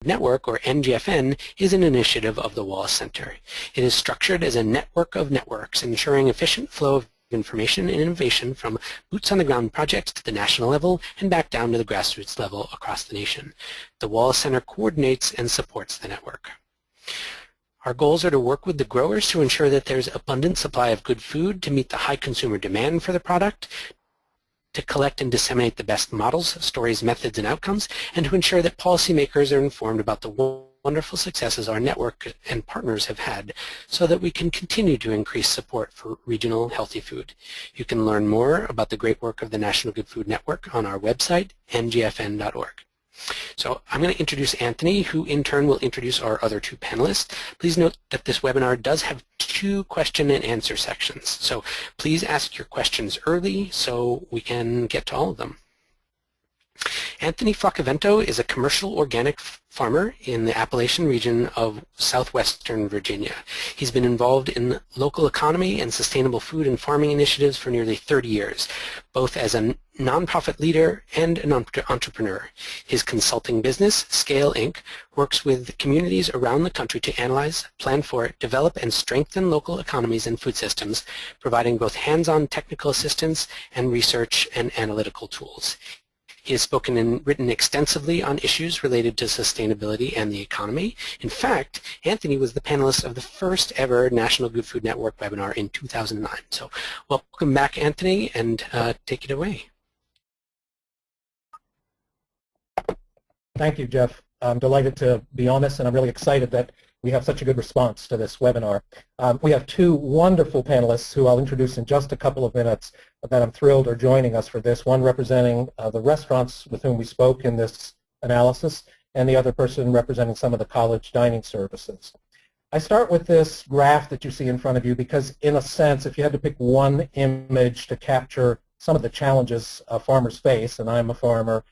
Network, or NGFN, is an initiative of the Wallace Center. It is structured as a network of networks, ensuring efficient flow of information and innovation from boots-on-the-ground projects to the national level and back down to the grassroots level across the nation. The Wallace Center coordinates and supports the network. Our goals are to work with the growers to ensure that there's abundant supply of good food to meet the high consumer demand for the product, to collect and disseminate the best models, stories, methods, and outcomes, and to ensure that policymakers are informed about the wonderful successes our network and partners have had so that we can continue to increase support for regional healthy food. You can learn more about the great work of the National Good Food Network on our website, ngfn.org. So I'm going to introduce Anthony, who in turn will introduce our other two panelists. Please note that this webinar does have 2 question and answer sections. So please ask your questions early so we can get to all of them. Anthony Flaccavento is a commercial organic farmer in the Appalachian region of southwestern Virginia. He's been involved in local economy and sustainable food and farming initiatives for nearly 30 years, both as a nonprofit leader and an entrepreneur. His consulting business, ofSCALE Inc., works with communities around the country to analyze, plan for, develop, and strengthen local economies and food systems, providing both hands-on technical assistance and research and analytical tools. He has spoken and written extensively on issues related to sustainability and the economy. In fact, Anthony was the panelist of the first ever National Good Food Network webinar in 2009. So welcome back, Anthony, and take it away. Thank you, Jeff. I'm delighted to be on this, and I'm really excited that we have such a good response to this webinar. We have 2 wonderful panelists who I'll introduce in just a couple of minutes that I'm thrilled are joining us for this, one representing the restaurants with whom we spoke in this analysis, and the other person representing some of the college dining services. I start with this graph that you see in front of you because, in a sense, if you had to pick one image to capture some of the challenges farmers face, and I'm a farmer,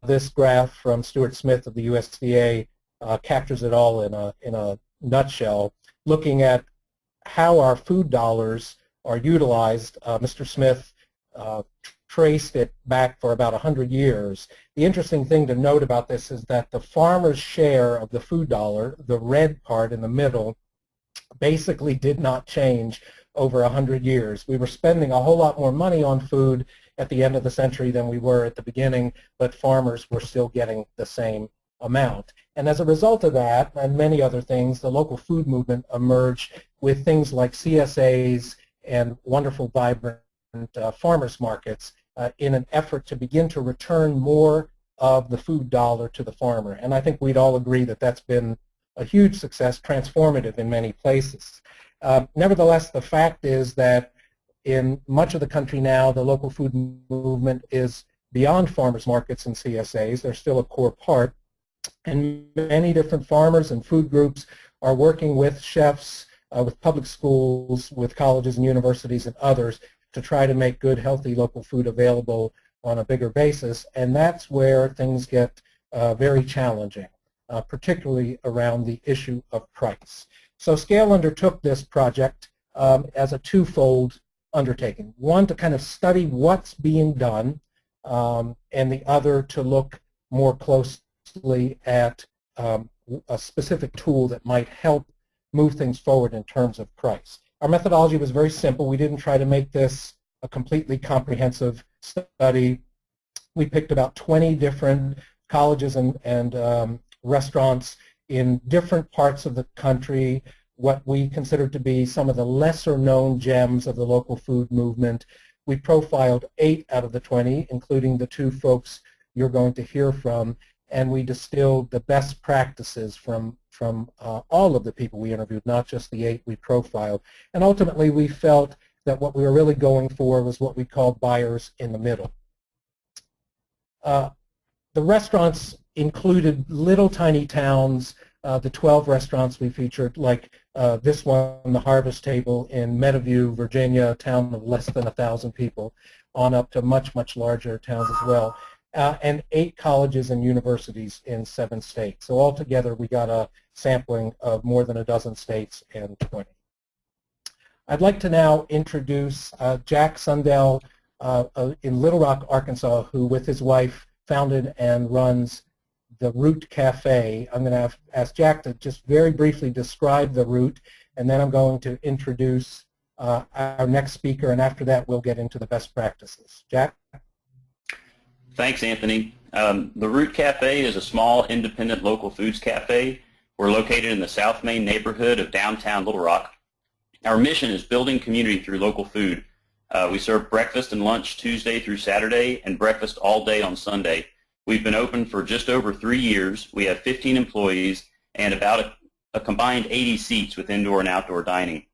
this graph from Stuart Smith of the USDA captures it all in a nutshell, looking at how our food dollars are utilized. Mr. Smith traced it back for about 100 years. The interesting thing to note about this is that the farmer's share of the food dollar, the red part in the middle, basically did not change over 100 years. We were spending a whole lot more money on food at the end of the century than we were at the beginning, but farmers were still getting the same amount. And as a result of that, and many other things, the local food movement emerged with things like CSAs and wonderful, vibrant farmers markets in an effort to begin to return more of the food dollar to the farmer. And I think we'd all agree that that's been a huge success, transformative in many places. Nevertheless, the fact is that in much of the country now, the local food movement is beyond farmers markets and CSAs. They're still a core part. And many different farmers and food groups are working with chefs, with public schools, with colleges and universities and others to try to make good, healthy local food available on a bigger basis. And that's where things get very challenging, particularly around the issue of price. So ofSCALE undertook this project as a 2-fold undertaking. One, to kind of study what's being done, and the other to look more closely at a specific tool that might help move things forward in terms of price. Our methodology was very simple. We didn't try to make this a completely comprehensive study. We picked about 20 different colleges and restaurants in different parts of the country, what we considered to be some of the lesser known gems of the local food movement. We profiled 8 out of the 20, including the 2 folks you're going to hear from, and we distilled the best practices from all of the people we interviewed, not just the 8 we profiled. And ultimately, we felt that what we were really going for was what we called buyers in the middle. The restaurants included little tiny towns. The 12 restaurants we featured, like this one, the Harvest Table in Meadowview, Virginia, a town of less than 1,000 people, on up to much, much larger towns as well. And 8 colleges and universities in 7 states. So altogether, we got a sampling of more than a dozen states and 20. I'd like to now introduce Jack Sundell in Little Rock, Arkansas, who with his wife founded and runs the Root Café. I'm going to ask Jack to just very briefly describe the Root, and then I'm going to introduce our next speaker, and after that we'll get into the best practices. Jack? Thanks, Anthony. The Root Café is a small, independent local foods cafe. We're located in the South Main neighborhood of downtown Little Rock. Our mission is building community through local food. We serve breakfast and lunch Tuesday through Saturday and breakfast all day on Sunday. We've been open for just over 3 years. We have 15 employees and about a combined 80 seats with indoor and outdoor dining.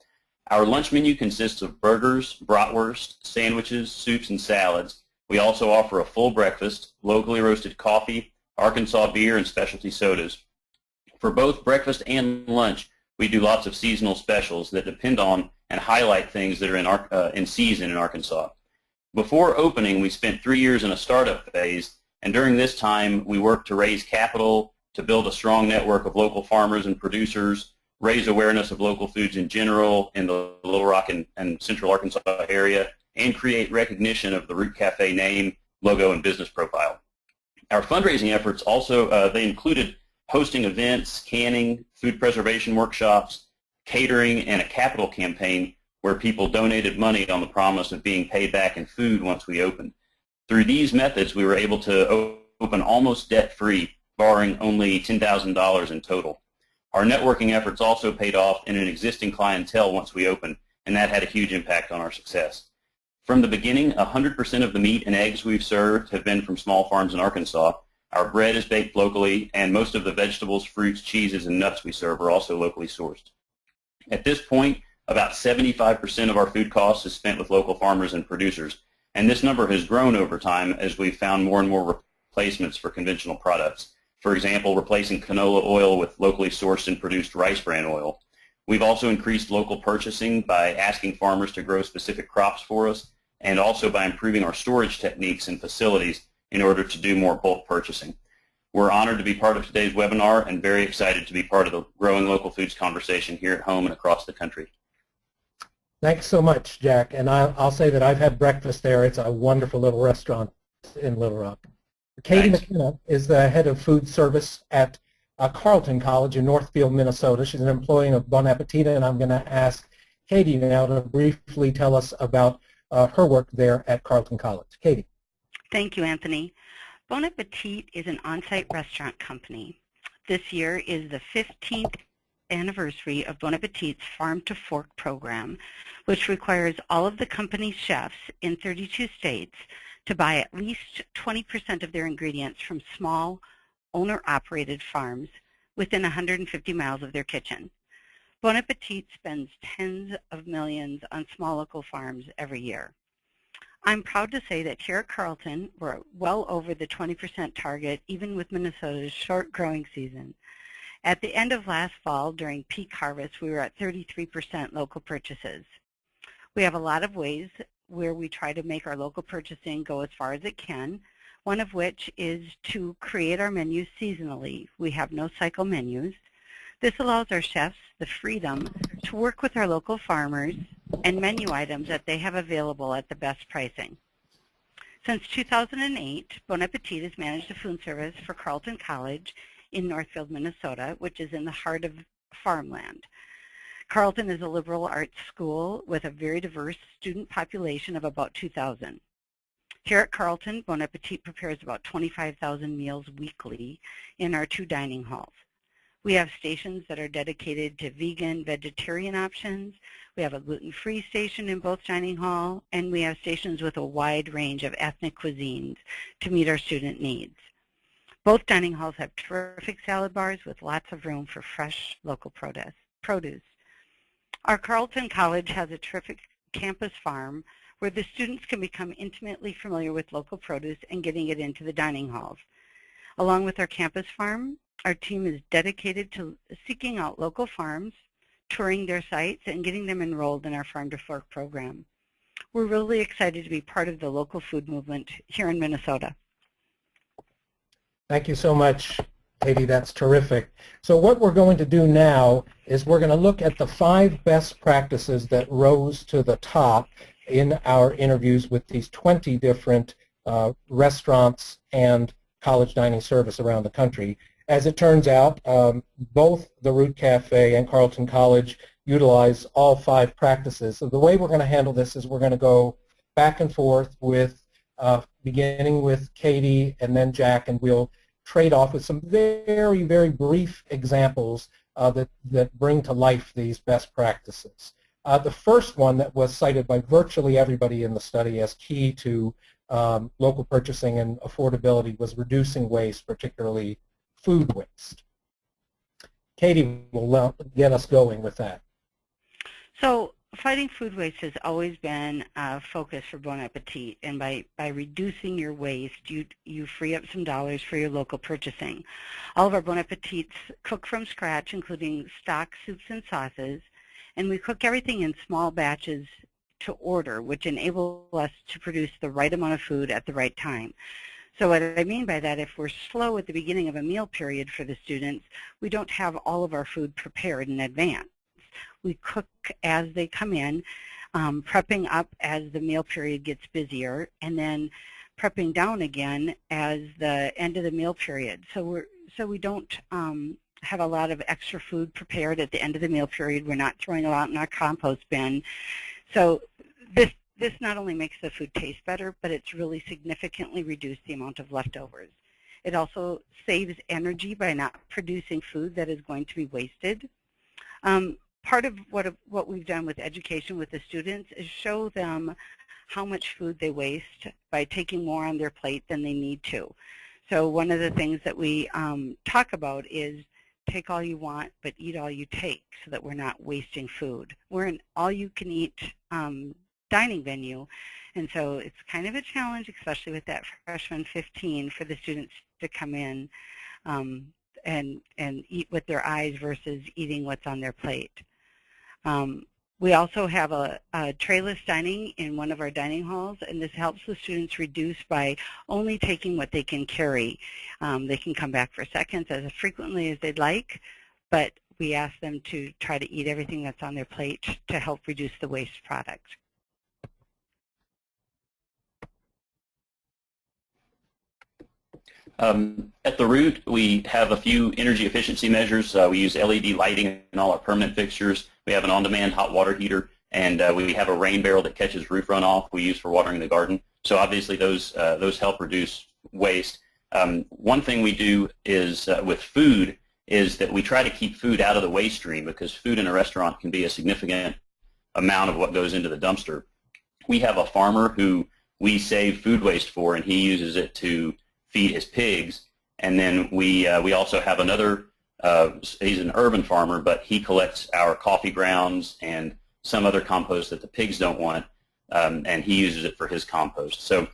Our lunch menu consists of burgers, bratwurst, sandwiches, soups, and salads. We also offer a full breakfast, locally roasted coffee, Arkansas beer, and specialty sodas. For both breakfast and lunch, we do lots of seasonal specials that depend on and highlight things that are in season in Arkansas. Before opening, we spent 3 years in a startup phase, and during this time, we worked to raise capital, to build a strong network of local farmers and producers, raise awareness of local foods in general in the Little Rock and Central Arkansas area, and create recognition of the Root Café name, logo, and business profile. Our fundraising efforts also, they included hosting events, canning, food preservation workshops, catering, and a capital campaign where people donated money on the promise of being paid back in food once we opened. Through these methods, we were able to open almost debt-free, borrowing only $10,000 in total. Our networking efforts also paid off in an existing clientele once we opened, and that had a huge impact on our success. From the beginning, 100% of the meat and eggs we've served have been from small farms in Arkansas. Our bread is baked locally, and most of the vegetables, fruits, cheeses, and nuts we serve are also locally sourced. At this point, about 75% of our food costs is spent with local farmers and producers, and this number has grown over time as we've found more and more replacements for conventional products. For example, replacing canola oil with locally sourced and produced rice bran oil. We've also increased local purchasing by asking farmers to grow specific crops for us, and also by improving our storage techniques and facilities in order to do more bulk purchasing. We're honored to be part of today's webinar and very excited to be part of the growing local foods conversation here at home and across the country. Thanks so much, Jack. And I'll say that I've had breakfast there. It's a wonderful little restaurant in Little Rock. Katie McKenna is the head of food service at Carlton College in Northfield, Minnesota. She's an employee of Bon Appetit, and I'm going to ask Katie now to briefly tell us about her work there at Carlton College. Katie. Thank you, Anthony. Bon Appetit is an on-site restaurant company. This year is the 15th anniversary of Bon Appetit's Farm to Fork program, which requires all of the company's chefs in 32 states to buy at least 20% of their ingredients from small, owner-operated farms within 150 miles of their kitchen. Bon Appetit spends tens of millions on small local farms every year. I'm proud to say that here at Carlton, we're well over the 20% target, even with Minnesota's short growing season. At the end of last fall, during peak harvest, we were at 33% local purchases. We have a lot of ways where we try to make our local purchasing go as far as it can, one of which is to create our menus seasonally. We have no cycle menus. This allows our chefs the freedom to work with our local farmers and menu items that they have available at the best pricing. Since 2008, Bon Appetit has managed the food service for Carlton College in Northfield, Minnesota, which is in the heart of farmland. Carlton is a liberal arts school with a very diverse student population of about 2,000. Here at Carlton, Bon Appetit prepares about 25,000 meals weekly in our 2 dining halls. We have stations that are dedicated to vegan, vegetarian options. We have a gluten-free station in both dining hall, and we have stations with a wide range of ethnic cuisines to meet our student needs. Both dining halls have terrific salad bars with lots of room for fresh local produce. Our Carlton College has a terrific campus farm where the students can become intimately familiar with local produce and getting it into the dining halls. Along with our campus farm, our team is dedicated to seeking out local farms, touring their sites, and getting them enrolled in our Farm to Fork program. We're really excited to be part of the local food movement here in Minnesota. Thank you so much, Katie. That's terrific. So what we're going to do now is we're going to look at the 5 best practices that rose to the top in our interviews with these 20 different restaurants and college dining service around the country. As it turns out, both the Root Café and Carlton College utilize all 5 practices. So the way we're going to handle this is we're going to go back and forth with beginning with Katie and then Jack, and we'll trade off with some very, very brief examples that bring to life these best practices. The first one that was cited by virtually everybody in the study as key to local purchasing and affordability was reducing waste, particularly food waste. Katie will get us going with that. So fighting food waste has always been a focus for Bon Appetit, and by reducing your waste, you free up some dollars for your local purchasing. All of our Bon Appetits cook from scratch, including stock, soups, and sauces, and we cook everything in small batches to order, which enable us to produce the right amount of food at the right time. So what I mean by that, if we're slow at the beginning of a meal period for the students, we don't have all of our food prepared in advance. We cook as they come in, prepping up as the meal period gets busier, and then prepping down again as the end of the meal period. So we don't have a lot of extra food prepared at the end of the meal period. We're not throwing a lot in our compost bin. So this not only makes the food taste better, but it's really significantly reduced the amount of leftovers. It also saves energy by not producing food that is going to be wasted. Part of what we've done with education with the students is show them how much food they waste by taking more on their plate than they need to. So one of the things that we talk about is take all you want, but eat all you take, so that we're not wasting food. We're an all-you-can-eat dining venue, and so it's kind of a challenge, especially with that freshman 15, for the students to come in and eat with their eyes versus eating what's on their plate. We also have a trayless dining in one of our dining halls, and this helps the students reduce by only taking what they can carry. They can come back for seconds as frequently as they'd like, but we ask them to try to eat everything that's on their plate to help reduce the waste product. At the Root, we have a few energy efficiency measures. We use LED lighting in all our permanent fixtures. We have an on-demand hot water heater, and we have a rain barrel that catches roof runoff we use for watering the garden. So obviously those help reduce waste. One thing we do is with food is that we try to keep food out of the waste stream, because food in a restaurant can be a significant amount of what goes into the dumpster. We have a farmer who we save food waste for, and he uses it to feed his pigs. And then we also have another, he's an urban farmer, but he collects our coffee grounds and some other compost that the pigs don't want, and he uses it for his compost. So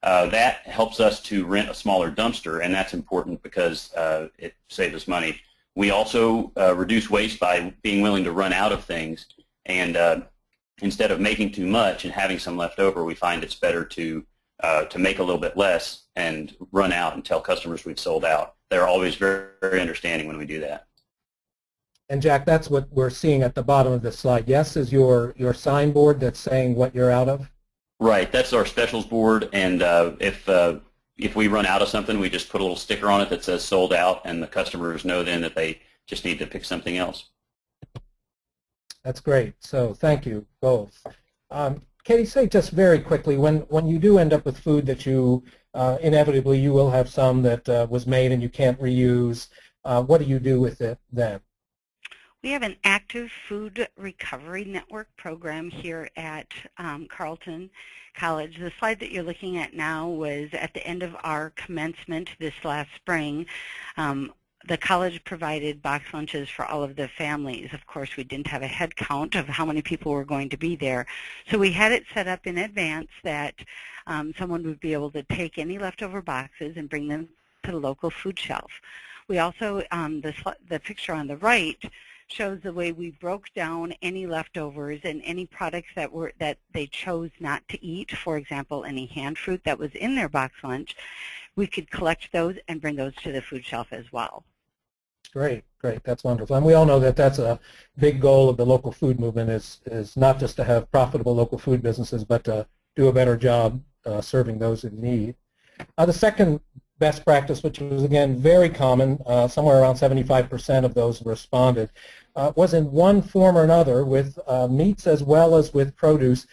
that helps us to rent a smaller dumpster, and that's important because it saves us money. We also reduce waste by being willing to run out of things, and instead of making too much and having some left over, we find it's better to make a little bit less and run out and tell customers we've sold out. They're always very, very understanding when we do that. And Jack, that's what we're seeing at the bottom of this slide. Yes, is your signboard that's saying what you're out of? Right, that's our specials board, and if we run out of something, we just put a little sticker on it that says sold out, and the customers know then that they just need to pick something else. That's great. So thank you both. Katie, say just very quickly, when you do end up with food that you inevitably you will have some that was made and you can't reuse, what do you do with it then? We have an active food recovery network program here at Carlton College. The slide that you're looking at now was at the end of our commencement this last spring. The college provided box lunches for all of the families. Of course, we didn't have a head count of how many people were going to be there. So we had it set up in advance that someone would be able to take any leftover boxes and bring them to the local food shelf. We also, the picture on the right shows the way we broke down any leftovers and any products that they chose not to eat. For example, any hand fruit that was in their box lunch, we could collect those and bring those to the food shelf as well. Great, great. That's wonderful. And we all know that that's a big goal of the local food movement is not just to have profitable local food businesses, but to do a better job serving those in need. The second best practice, which was, again, very common, somewhere around 75% of those responded, was in one form or another, with meats as well as with produce,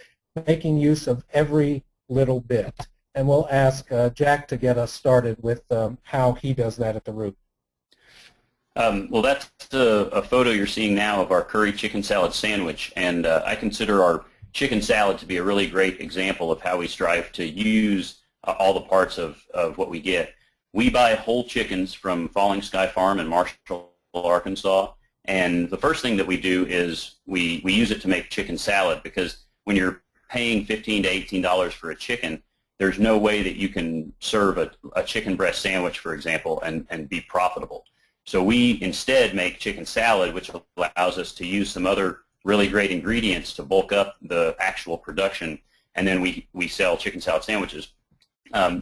making use of every little bit. And we'll ask Jack to get us started with how he does that at the Root. Well, that's a photo you're seeing now of our curry chicken salad sandwich, and I consider our chicken salad to be a really great example of how we strive to use all the parts of what we get. We buy whole chickens from Falling Sky Farm in Marshall, Arkansas, and the first thing that we do is we use it to make chicken salad, because when you're paying $15 to $18 for a chicken, there's no way that you can serve a chicken breast sandwich, for example, and be profitable. So we instead make chicken salad, which allows us to use some other really great ingredients to bulk up the actual production, and then we sell chicken salad sandwiches.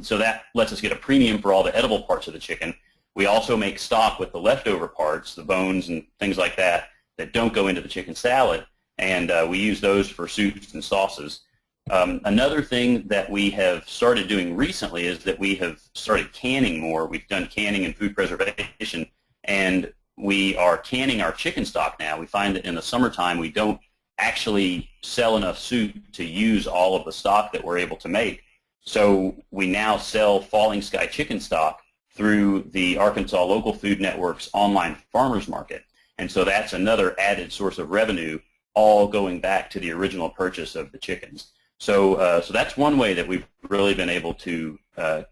So that lets us get a premium for all the edible parts of the chicken. We also make stock with the leftover parts, the bones and things like that, that don't go into the chicken salad, and we use those for soups and sauces. Another thing that we have started doing recently is that we have started canning more. We've done canning and food preservation, and we are canning our chicken stock now. We find that in the summertime we don't actually sell enough soup to use all of the stock that we're able to make. So we now sell Falling Sky chicken stock through the Arkansas Local Food Network's online farmers market. And so that's another added source of revenue, all going back to the original purchase of the chickens. So that's one way that we've really been able to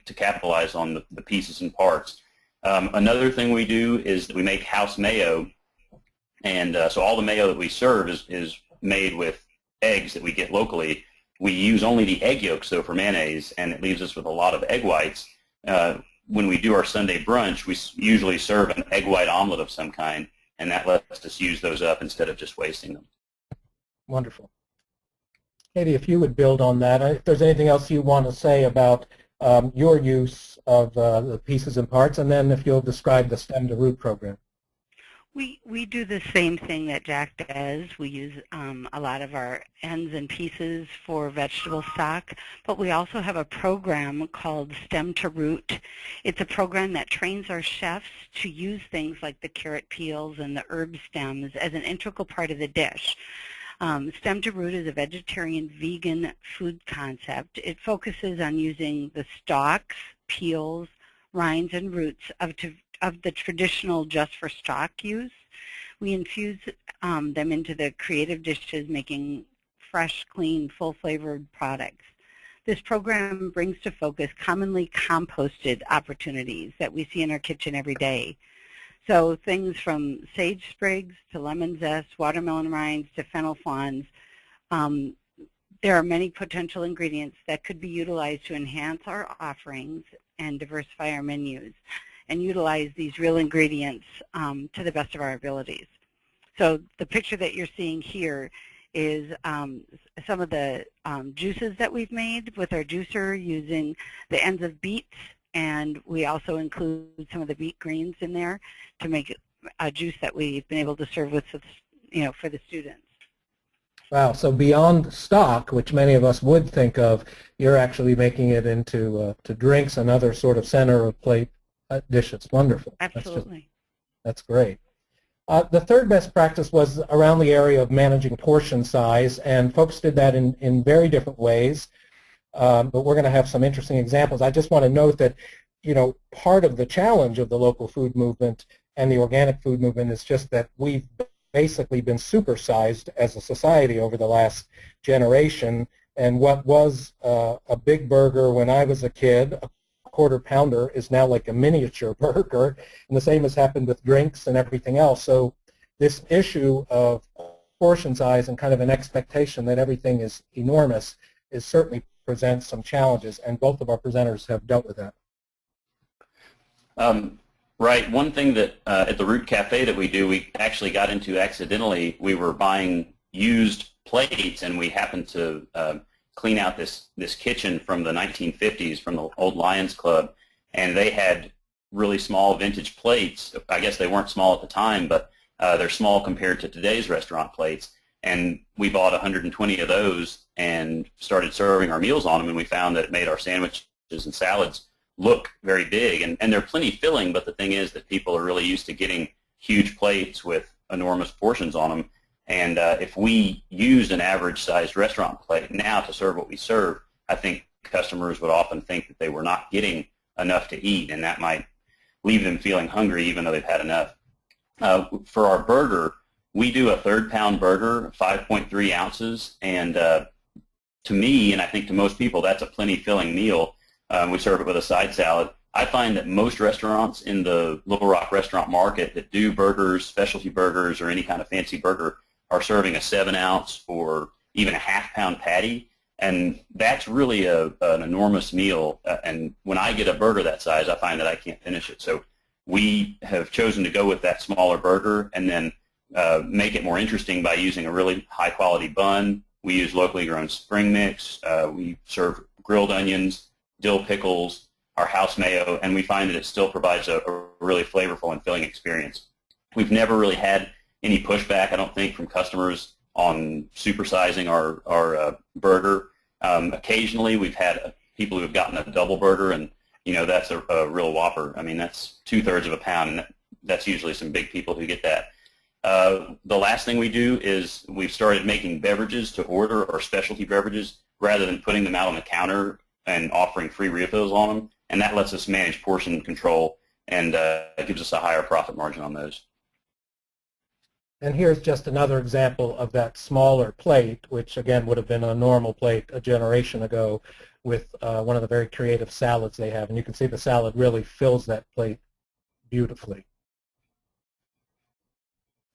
capitalize on the pieces and parts. Another thing we do is that we make house mayo, and so all the mayo that we serve is made with eggs that we get locally. We use only the egg yolks, though, for mayonnaise, and it leaves us with a lot of egg whites. When we do our Sunday brunch, we usually serve an egg white omelet of some kind, and that lets us use those up instead of just wasting them. Wonderful. Katie, if you would build on that, if there's anything else you want to say about your use of the pieces and parts, and then if you'll describe the Stem to Root program. We do the same thing that Jack does. We use a lot of our ends and pieces for vegetable stock, but we also have a program called Stem to Root. It's a program that trains our chefs to use things like the carrot peels and the herb stems as an integral part of the dish. Stem to Root is a vegetarian vegan food concept. It focuses on using the stalks, peels, rinds, and roots of the traditional just for stock use. We infuse them into the creative dishes, making fresh, clean, full-flavored products. This program brings to focus commonly composted opportunities that we see in our kitchen every day. So things from sage sprigs to lemon zest, watermelon rinds to fennel fronds. There are many potential ingredients that could be utilized to enhance our offerings and diversify our menus, and utilize these real ingredients to the best of our abilities. So the picture that you're seeing here is some of the juices that we've made with our juicer using the ends of beets, and we also include some of the beet greens in there to make a juice that we've been able to serve with, for the students. Wow, so beyond stock, which many of us would think of, you're actually making it into to drinks and other sort of center of plate dishes. Wonderful. Absolutely. That's great. The third best practice was around the area of managing portion size, and folks did that in very different ways, but we're going to have some interesting examples. I just want to note that, part of the challenge of the local food movement and the organic food movement is just that we've basically been supersized as a society over the last generation, and what was a big burger when I was a kid, a quarter pounder, is now like a miniature burger, and the same has happened with drinks and everything else. So this issue of portion size and kind of an expectation that everything is enormous is certainly presents some challenges, and both of our presenters have dealt with that. Right. One thing that at the Root Café that we do, we actually got into accidentally. We were buying used plates, and we happened to clean out this kitchen from the 1950s from the old Lions Club, and they had really small vintage plates. I guess they weren't small at the time, but they're small compared to today's restaurant plates. And we bought 120 of those and started serving our meals on them, and we found that it made our sandwiches and salads look very big, and they're plenty filling, but the thing is that people are really used to getting huge plates with enormous portions on them. And if we used an average-sized restaurant plate now to serve what we serve, I think customers would often think that they were not getting enough to eat, and that might leave them feeling hungry even though they've had enough. For our burger, we do a third-pound burger, 5.3 ounces, and to me, and I think to most people, that's a plenty filling meal. We serve it with a side salad. I find that most restaurants in the Little Rock restaurant market that do burgers, specialty burgers, or any kind of fancy burger are serving a 7-ounce or even a half-pound patty, and that's really an enormous meal. And when I get a burger that size, I find that I can't finish it. So we have chosen to go with that smaller burger and then make it more interesting by using a really high-quality bun. We use locally grown spring mix. We serve grilled onions, dill pickles, our house mayo, and we find that it still provides a really flavorful and filling experience. We've never really had any pushback, I don't think, from customers on supersizing our burger. Occasionally, we've had people who have gotten a double burger, and that's a real whopper. I mean, that's 2/3 of a pound, and that's usually some big people who get that. The last thing we do is we've started making beverages to order, or specialty beverages, rather than putting them out on the counter and offering free refills on them, and that lets us manage portion control, and it gives us a higher profit margin on those. And here's just another example of that smaller plate, which again would have been a normal plate a generation ago, with one of the very creative salads they have. And you can see the salad really fills that plate beautifully.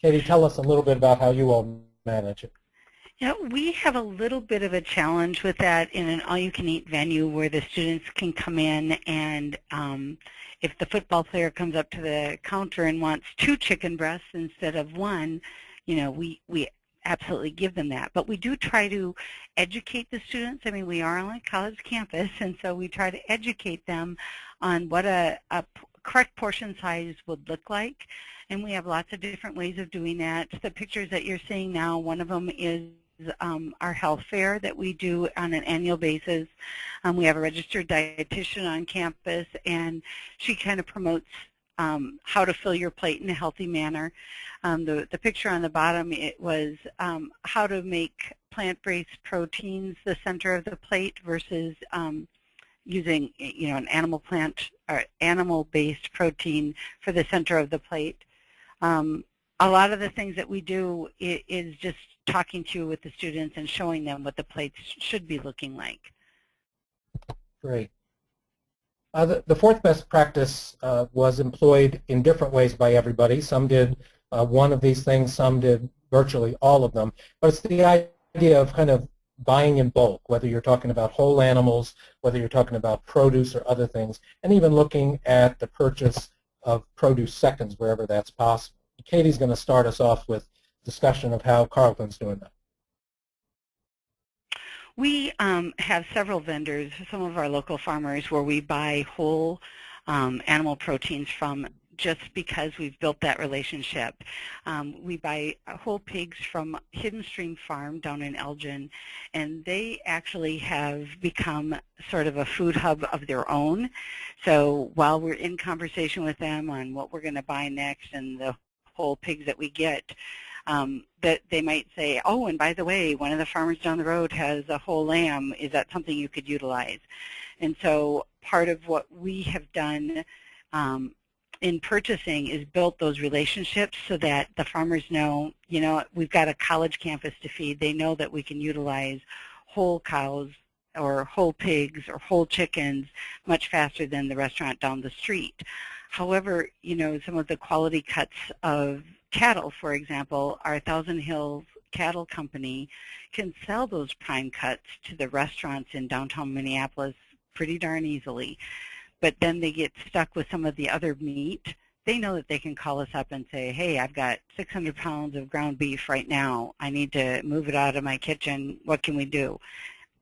Katie, tell us a little bit about how you all manage it. We have a little bit of a challenge with that in an all-you-can-eat venue where the students can come in, and if the football player comes up to the counter and wants 2 chicken breasts instead of 1, we absolutely give them that. But we do try to educate the students. I mean, we are on a college campus, and so we try to educate them on what a correct portion size would look like. And we have lots of different ways of doing that. The pictures that you're seeing now, one of them is our health fair that we do on an annual basis. We have a registered dietitian on campus, and she kind of promotes how to fill your plate in a healthy manner. The picture on the bottom, it was how to make plant-based proteins the center of the plate versus using an animal-based protein for the center of the plate. A lot of the things that we do is just talking to with the students and showing them what the plates should be looking like. Great. The fourth best practice was employed in different ways by everybody. Some did one of these things, some did virtually all of them. But it's the idea of kind of buying in bulk, whether you're talking about whole animals, whether you're talking about produce or other things, and even looking at the purchase of produce seconds wherever that's possible. Katie's going to start us off with discussion of how Carlton's doing that. We have several vendors, some of our local farmers, where we buy whole animal proteins from just because we've built that relationship. We buy whole pigs from Hidden Stream Farm down in Elgin, and they actually have become sort of a food hub of their own. So while we're in conversation with them on what we're going to buy next and the whole pigs that we get, that they might say, oh, and by the way, one of the farmers down the road has a whole lamb. Is that something you could utilize? And so part of what we have done in purchasing is built those relationships so that the farmers know, we've got a college campus to feed. They know that we can utilize whole cows or whole pigs or whole chickens much faster than the restaurant down the street. However, some of the quality cuts of cattle, for example, our Thousand Hills Cattle Company can sell those prime cuts to the restaurants in downtown Minneapolis pretty darn easily. But then they get stuck with some of the other meat. They know that they can call us up and say, hey, I've got 600 pounds of ground beef right now. I need to move it out of my kitchen. What can we do?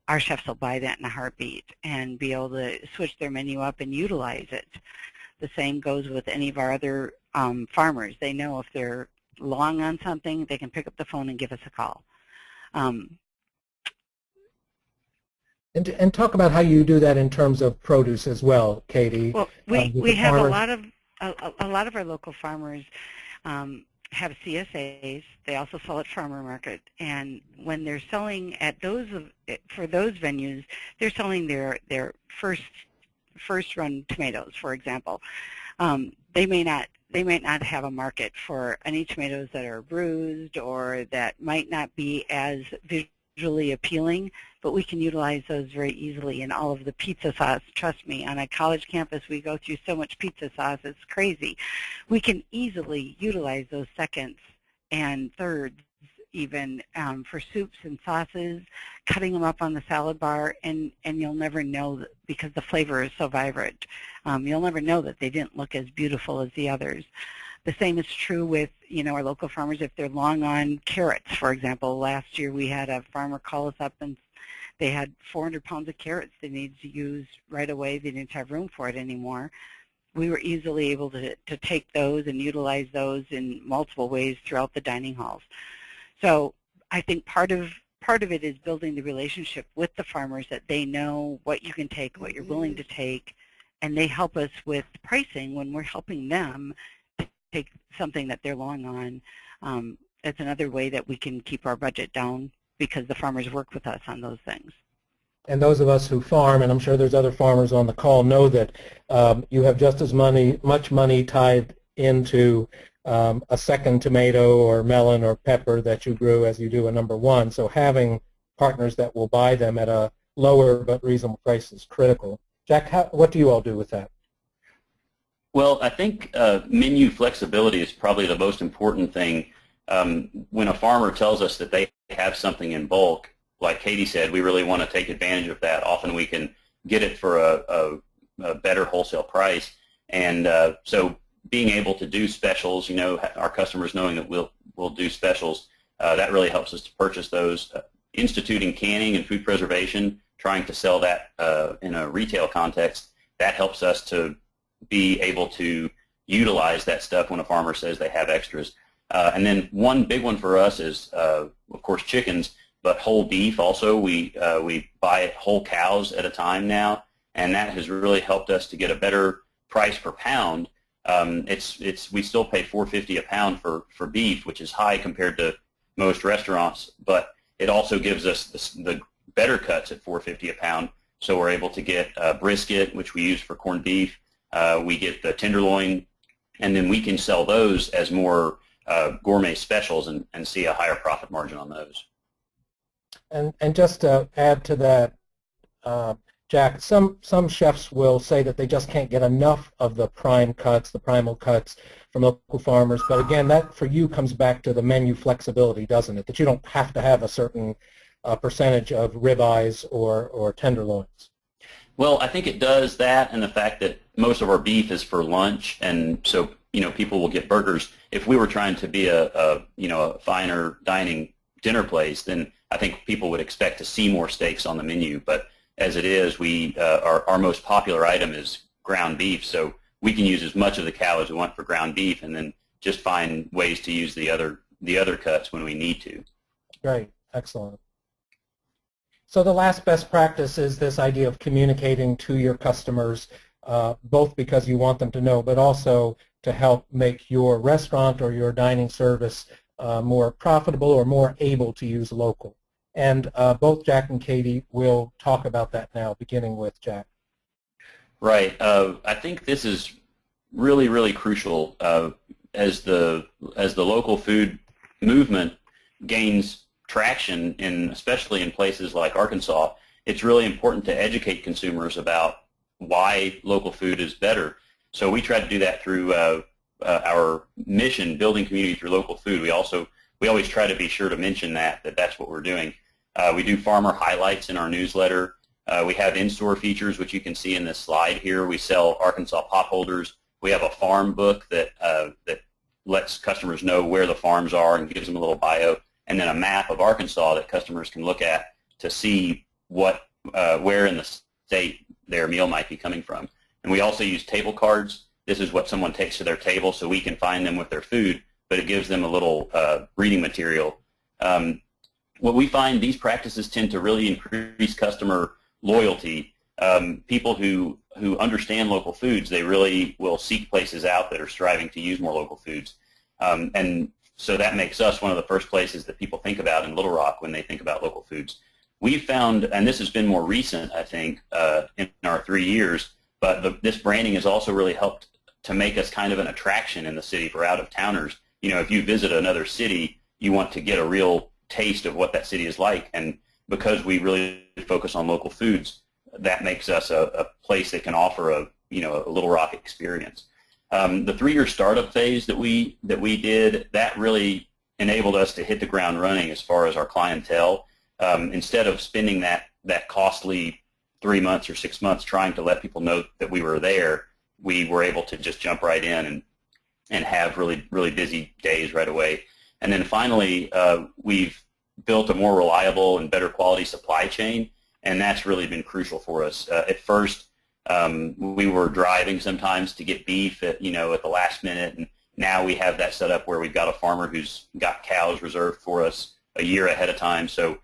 Our chefs will buy that in a heartbeat and be able to switch their menu up and utilize it. The same goes with any of our other farmers. They know if they're long on something, they can pick up the phone and give us a call. And talk about how you do that in terms of produce as well, Katie. Well, we have a lot of our local farmers have CSAs. They also sell at farmer market, and when they're selling at for those venues, they're selling their first run tomatoes, for example. They may not have a market for any tomatoes that are bruised or that might not be as visually appealing, but we can utilize those very easily in all of the pizza sauce. Trust me, on a college campus we go through so much pizza sauce, it's crazy. We can easily utilize those seconds and thirds even for soups and sauces, cutting them up on the salad bar, and you'll never know that, because the flavor is so vibrant. You'll never know that they didn't look as beautiful as the others. The same is true with, our local farmers if they're long on carrots, for example. Last year we had a farmer call us up and they had 400 pounds of carrots they needed to use right away. They didn't have room for it anymore. We were easily able to take those and utilize those in multiple ways throughout the dining halls. So I think part of it is building the relationship with the farmers, that they know what you can take, what you're willing to take, and they help us with pricing when we're helping them take something that they're long on. It's another way that we can keep our budget down because the farmers work with us on those things. And those of us who farm, and I'm sure there's other farmers on the call, know that you have just as much money tied into a second tomato or melon or pepper that you grew as you do a number one. So having partners that will buy them at a lower but reasonable price is critical. Jack, what do you all do with that? Well, I think menu flexibility is probably the most important thing. When a farmer tells us that they have something in bulk, like Katie said, we really want to take advantage of that. Often we can get it for a better wholesale price. And so being able to do specials, our customers knowing that we'll do specials, that really helps us to purchase those. Instituting canning and food preservation, trying to sell that in a retail context, that helps us to be able to utilize that stuff when a farmer says they have extras. And then one big one for us is, of course, chickens, but whole beef also. We buy whole cows at a time now, and that has really helped us to get a better price per pound. We still pay $4.50 a pound for beef, which is high compared to most restaurants, but it also gives us the better cuts at $4.50 a pound. So we're able to get brisket, which we use for corned beef. We get the tenderloin, and then we can sell those as more gourmet specials and see a higher profit margin on those. And just to add to that, Jack, some chefs will say that they just can't get enough of the prime cuts, the primal cuts from local farmers. But again, that for you comes back to the menu flexibility, doesn't it? That you don't have to have a certain percentage of ribeyes or tenderloins. Well, I think it does that, and the fact that most of our beef is for lunch, and so people will get burgers. If we were trying to be a finer dining dinner place, then I think people would expect to see more steaks on the menu. But as it is, our most popular item is ground beef, so we can use as much of the cow as we want for ground beef, and then just find ways to use the other cuts when we need to. Great, excellent. So the last best practice is this idea of communicating to your customers, both because you want them to know, but also to help make your restaurant or your dining service more profitable or more able to use local. And both Jack and Katie will talk about that now, beginning with Jack. Right. I think this is really, really crucial as the local food movement gains traction, especially in places like Arkansas. It's really important to educate consumers about why local food is better. So we try to do that through our mission, building community through local food. We always try to be sure to mention that's what we're doing. We do farmer highlights in our newsletter. We have in-store features, which you can see in this slide here. We sell Arkansas pot holders. We have a farm book that lets customers know where the farms are and gives them a little bio, and then a map of Arkansas that customers can look at to see where in the state their meal might be coming from. And we also use table cards. This is what someone takes to their table so we can find them with their food, but it gives them a little reading material. What we find, these practices tend to really increase customer loyalty. People who understand local foods, they really will seek places out that are striving to use more local foods. And so that makes us one of the first places that people think about in Little Rock when they think about local foods. We've found, and this has been more recent, I think, in our 3 years, but this branding has also really helped to make us kind of an attraction in the city for out-of-towners. You know, if you visit another city, you want to get a real taste of what that city is like, and because we really focus on local foods, that makes us a place that can offer a Little Rock experience. The 3-year startup phase that we did, that really enabled us to hit the ground running as far as our clientele. Instead of spending that costly 3 months or 6 months trying to let people know that we were there, we were able to just jump right in and have really busy days right away. And then finally, we've built a more reliable and better quality supply chain, and that's really been crucial for us. At first, we were driving sometimes to get beef at the last minute, and now we have that set up where we've got a farmer who's got cows reserved for us a year ahead of time. So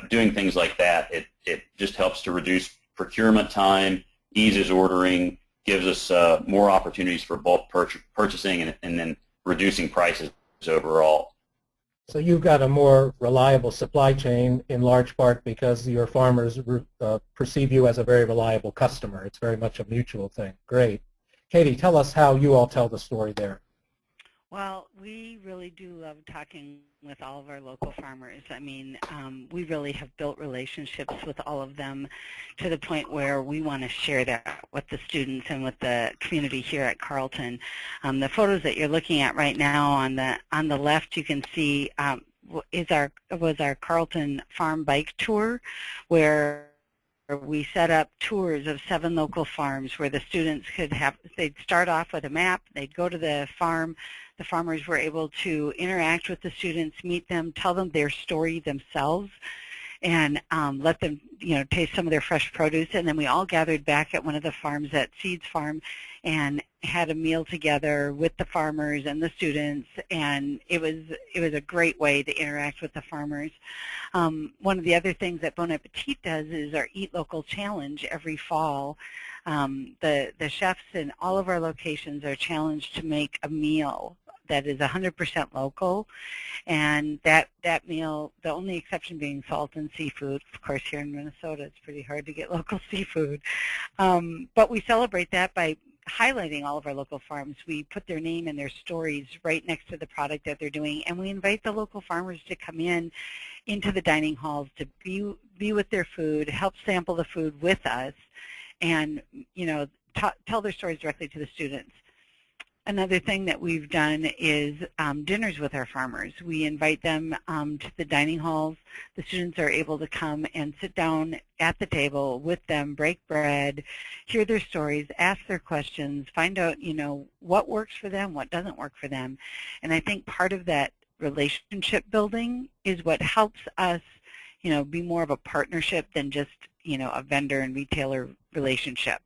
doing things like that, it just helps to reduce procurement time, eases ordering, gives us more opportunities for bulk purchasing, and then reducing prices overall. So you've got a more reliable supply chain in large part because your farmers perceive you as a very reliable customer. It's very much a mutual thing. Great. Katie, tell us how you all tell the story there. Well, we really do love talking with all of our local farmers. I mean, we really have built relationships with all of them to the point where we want to share that with the students and with the community here at Carlton. The photos that you're looking at right now on the left, you can see was our Carlton Farm Bike Tour, where we set up tours of 7 local farms where the students they'd start off with a map, they'd go to the farm, the farmers were able to interact with the students, meet them, tell them their story themselves, and let them taste some of their fresh produce. And then we all gathered back at one of the farms at Seeds Farm and had a meal together with the farmers and the students, and it was a great way to interact with the farmers. One of the other things that Bon Appetit does is our Eat Local Challenge every fall. The chefs in all of our locations are challenged to make a meal that is 100% local, and that meal, the only exception being salt and seafood. Of course, here in Minnesota, it's pretty hard to get local seafood. But we celebrate that by highlighting all of our local farms. We put their name and their stories right next to the product that they're doing, and we invite the local farmers to come into the dining halls to be with their food, help sample the food with us, and tell their stories directly to the students. Another thing that we've done is dinners with our farmers. We invite them to the dining halls. The students are able to come and sit down at the table with them, break bread, hear their stories, ask their questions, find out what works for them, what doesn't work for them. And I think part of that relationship building is what helps us be more of a partnership than just a vendor and retailer relationship.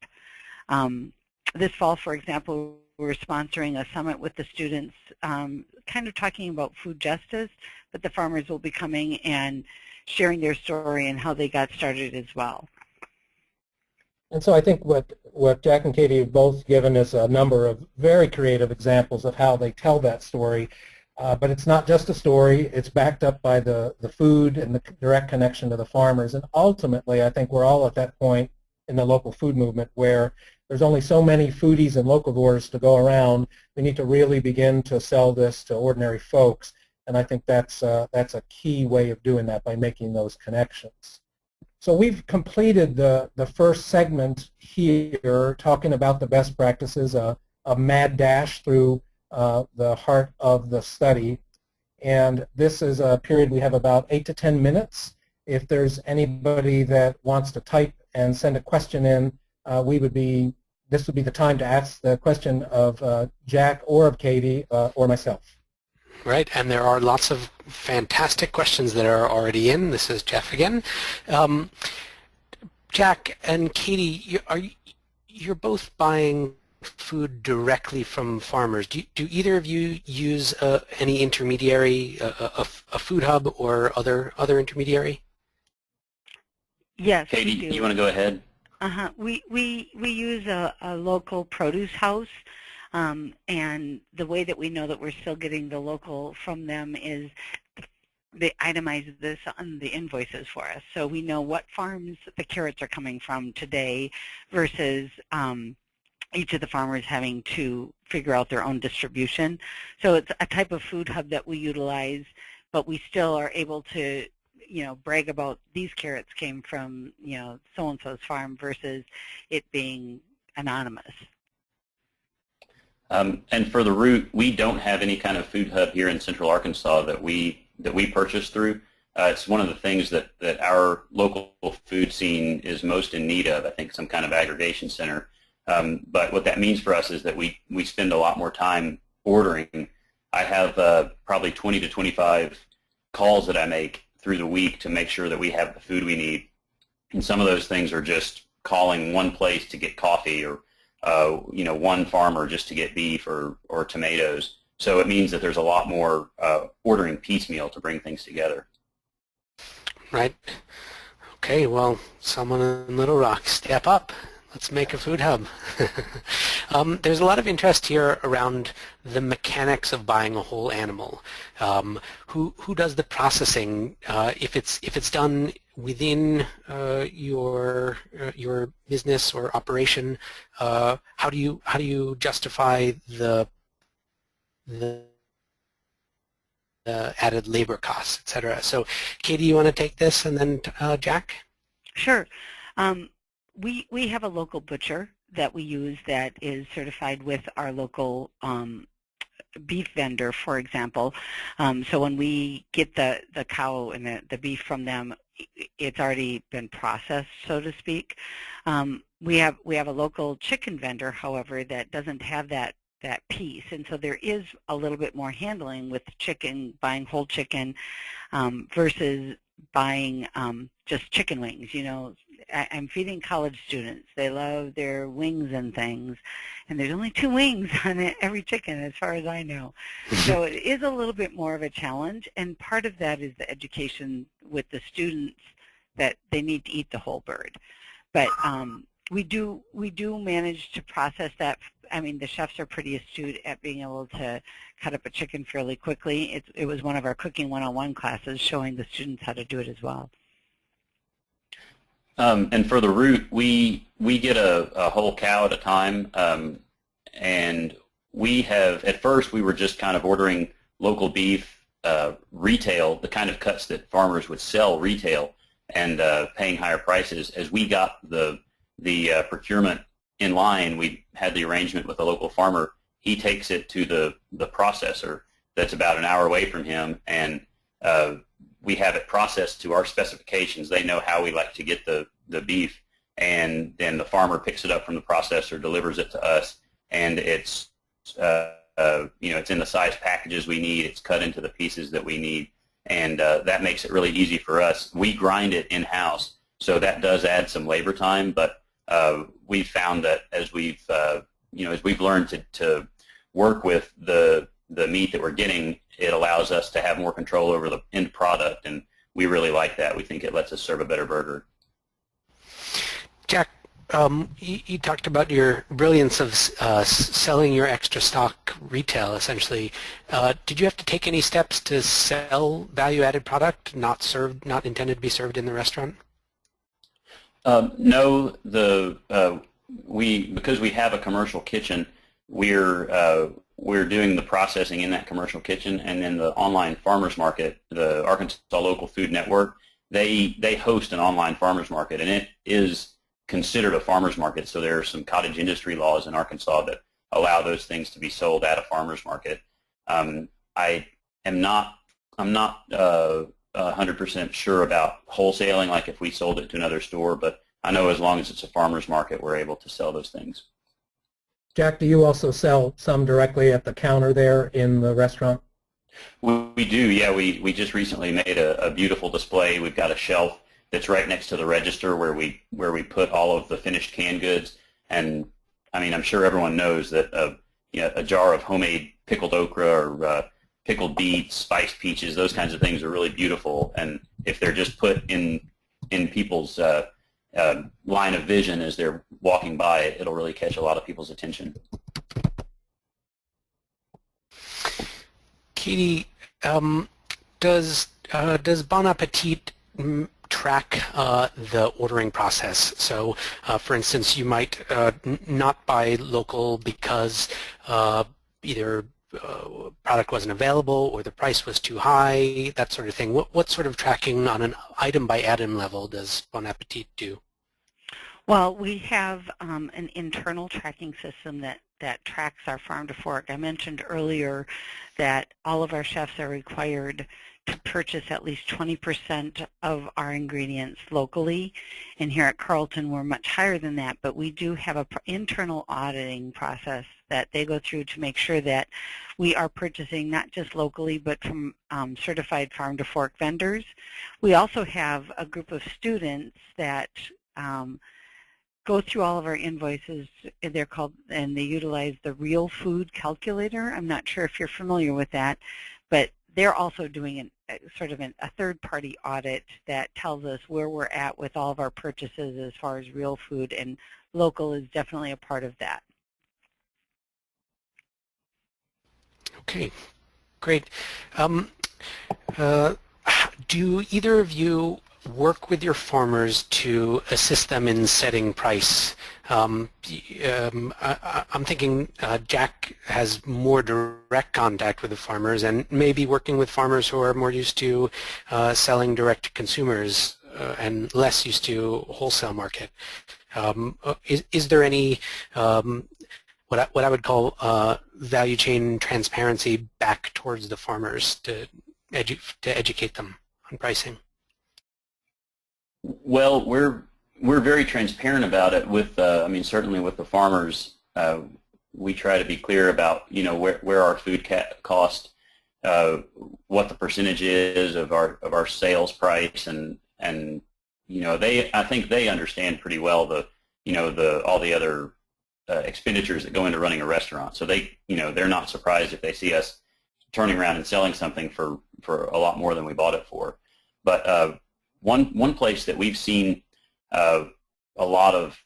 This fall, for example, we're sponsoring a summit with the students, kind of talking about food justice, but the farmers will be coming and sharing their story and how they got started as well. And so I think what Jack and Katie have both given us a number of very creative examples of how they tell that story. But it's not just a story. It's backed up by the food and the direct connection to the farmers. And ultimately, I think we're all at that point in the local food movement where there's only so many foodies and locavores to go around. We need to really begin to sell this to ordinary folks, and I think that's a key way of doing that, by making those connections. So we've completed the first segment here, talking about the best practices, a mad dash through the heart of the study, and this is a period we have about 8 to 10 minutes. If there's anybody that wants to type and send a question in, this would be the time to ask the question of Jack or of Katie or myself. Right, and there are lots of fantastic questions that are already in. This is Jeff again. Jack and Katie, you're both buying food directly from farmers. Do either of you use any intermediary, a food hub or other intermediary? Yes, Katie, we do. you want to go ahead? We use a local produce house, and the way that we know that we're still getting the local from them is they itemize this on the invoices for us. So we know what farms the carrots are coming from today versus each of the farmers having to figure out their own distribution. So it's a type of food hub that we utilize, but we still are able to, brag about these carrots came from, so-and-so's farm versus it being anonymous. And for the Root, we don't have any kind of food hub here in Central Arkansas that we purchase through. It's one of the things that our local food scene is most in need of, I think, some kind of aggregation center. But what that means for us is that we spend a lot more time ordering. I have probably 20 to 25 calls that I make through the week to make sure that we have the food we need. And some of those things are just calling one place to get coffee or one farmer just to get beef or tomatoes. So it means that there's a lot more ordering piecemeal to bring things together. Right. Okay, well, someone in Little Rock, step up. Let's make a food hub. There's a lot of interest here around the mechanics of buying a whole animal. Who does the processing? If it's done within your business or operation, how do you justify the added labor costs, etc.? So, Katie, you want to take this, and then Jack? Sure. We have a local butcher that we use that is certified with our local beef vendor, for example. So when we get the cow and the beef from them, it's already been processed, so to speak. We have a local chicken vendor, however, that doesn't have that piece, and so there is a little bit more handling with chicken, buying whole chicken versus buying just chicken wings. I'm feeding college students. They love their wings and things, and there's only 2 wings on every chicken as far as I know. So it is a little bit more of a challenge, and part of that is the education with the students that they need to eat the whole bird. But we do manage to process that. I mean, the chefs are pretty astute at being able to cut up a chicken fairly quickly. It was one of our Cooking 101 classes showing the students how to do it as well. And for the Root, we get a whole cow at a time, and we have, at first we were just kind of ordering local beef retail, the kind of cuts that farmers would sell retail, and paying higher prices. As we got the procurement in line, we had the arrangement with a local farmer. He takes it to the processor that's about an hour away from him, and we have it processed to our specifications. They know how we like to get the beef, and then the farmer picks it up from the processor, delivers it to us, and it's it's in the size packages we need. It's cut into the pieces that we need, and that makes it really easy for us. We grind it in-house, so that does add some labor time, but we've found that as we've learned to work with the meat that we're getting, it allows us to have more control over the end product, and we really like that. We think it lets us serve a better burger. Jack, you talked about your brilliance of selling your extra stock retail, essentially. Did you have to take any steps to sell value-added product not intended to be served in the restaurant? No, because we have a commercial kitchen, we're doing the processing in that commercial kitchen, and then the online farmers market, the Arkansas Local Food Network, they host an online farmers market, and it is considered a farmers market. So there are some cottage industry laws in Arkansas that allow those things to be sold at a farmers market. I'm not 100% sure about wholesaling, like if we sold it to another store, but I know as long as it's a farmer's market, we're able to sell those things. Jack, do you also sell some directly at the counter there in the restaurant? We do, yeah. We just recently made a beautiful display. We've got a shelf that's right next to the register where we put all of the finished canned goods. And I mean, I'm sure everyone knows that a jar of homemade pickled okra or pickled beets, spiced peaches, those kinds of things are really beautiful. And if they're just put in in people's line of vision as they're walking by, it'll really catch a lot of people's attention. Katie, does Bon Appetit track the ordering process? So, for instance, you might not buy local because either product wasn't available or the price was too high, that sort of thing. What sort of tracking on an item-by-item level does Bon Appetit do? Well, we have an internal tracking system that tracks our farm to fork. I mentioned earlier that all of our chefs are required to purchase at least 20% of our ingredients locally, and here at Carlton we're much higher than that, but we do have an internal auditing process that they go through to make sure that we are purchasing not just locally but from certified farm to fork vendors. We also have a group of students that go through all of our invoices. They're called, and they utilize the Real Food Calculator. I'm not sure if you're familiar with that, but they're also doing a third-party audit that tells us where we're at with all of our purchases as far as real food, and local is definitely a part of that. Okay, great. Do either of you work with your farmers to assist them in setting price? I'm thinking Jack has more direct contact with the farmers and maybe working with farmers who are more used to selling direct to consumers and less used to wholesale market. Is there any what I would call value chain transparency back towards the farmers to educate them on pricing? Well, we're very transparent about it with, I mean, certainly with the farmers. We try to be clear about, you know, where our food cost, what the percentage is of our sales price, and you know, I think they understand pretty well all the other expenditures that go into running a restaurant. So they, you know, they're not surprised if they see us turning around and selling something for a lot more than we bought it for. But one place that we've seen a lot of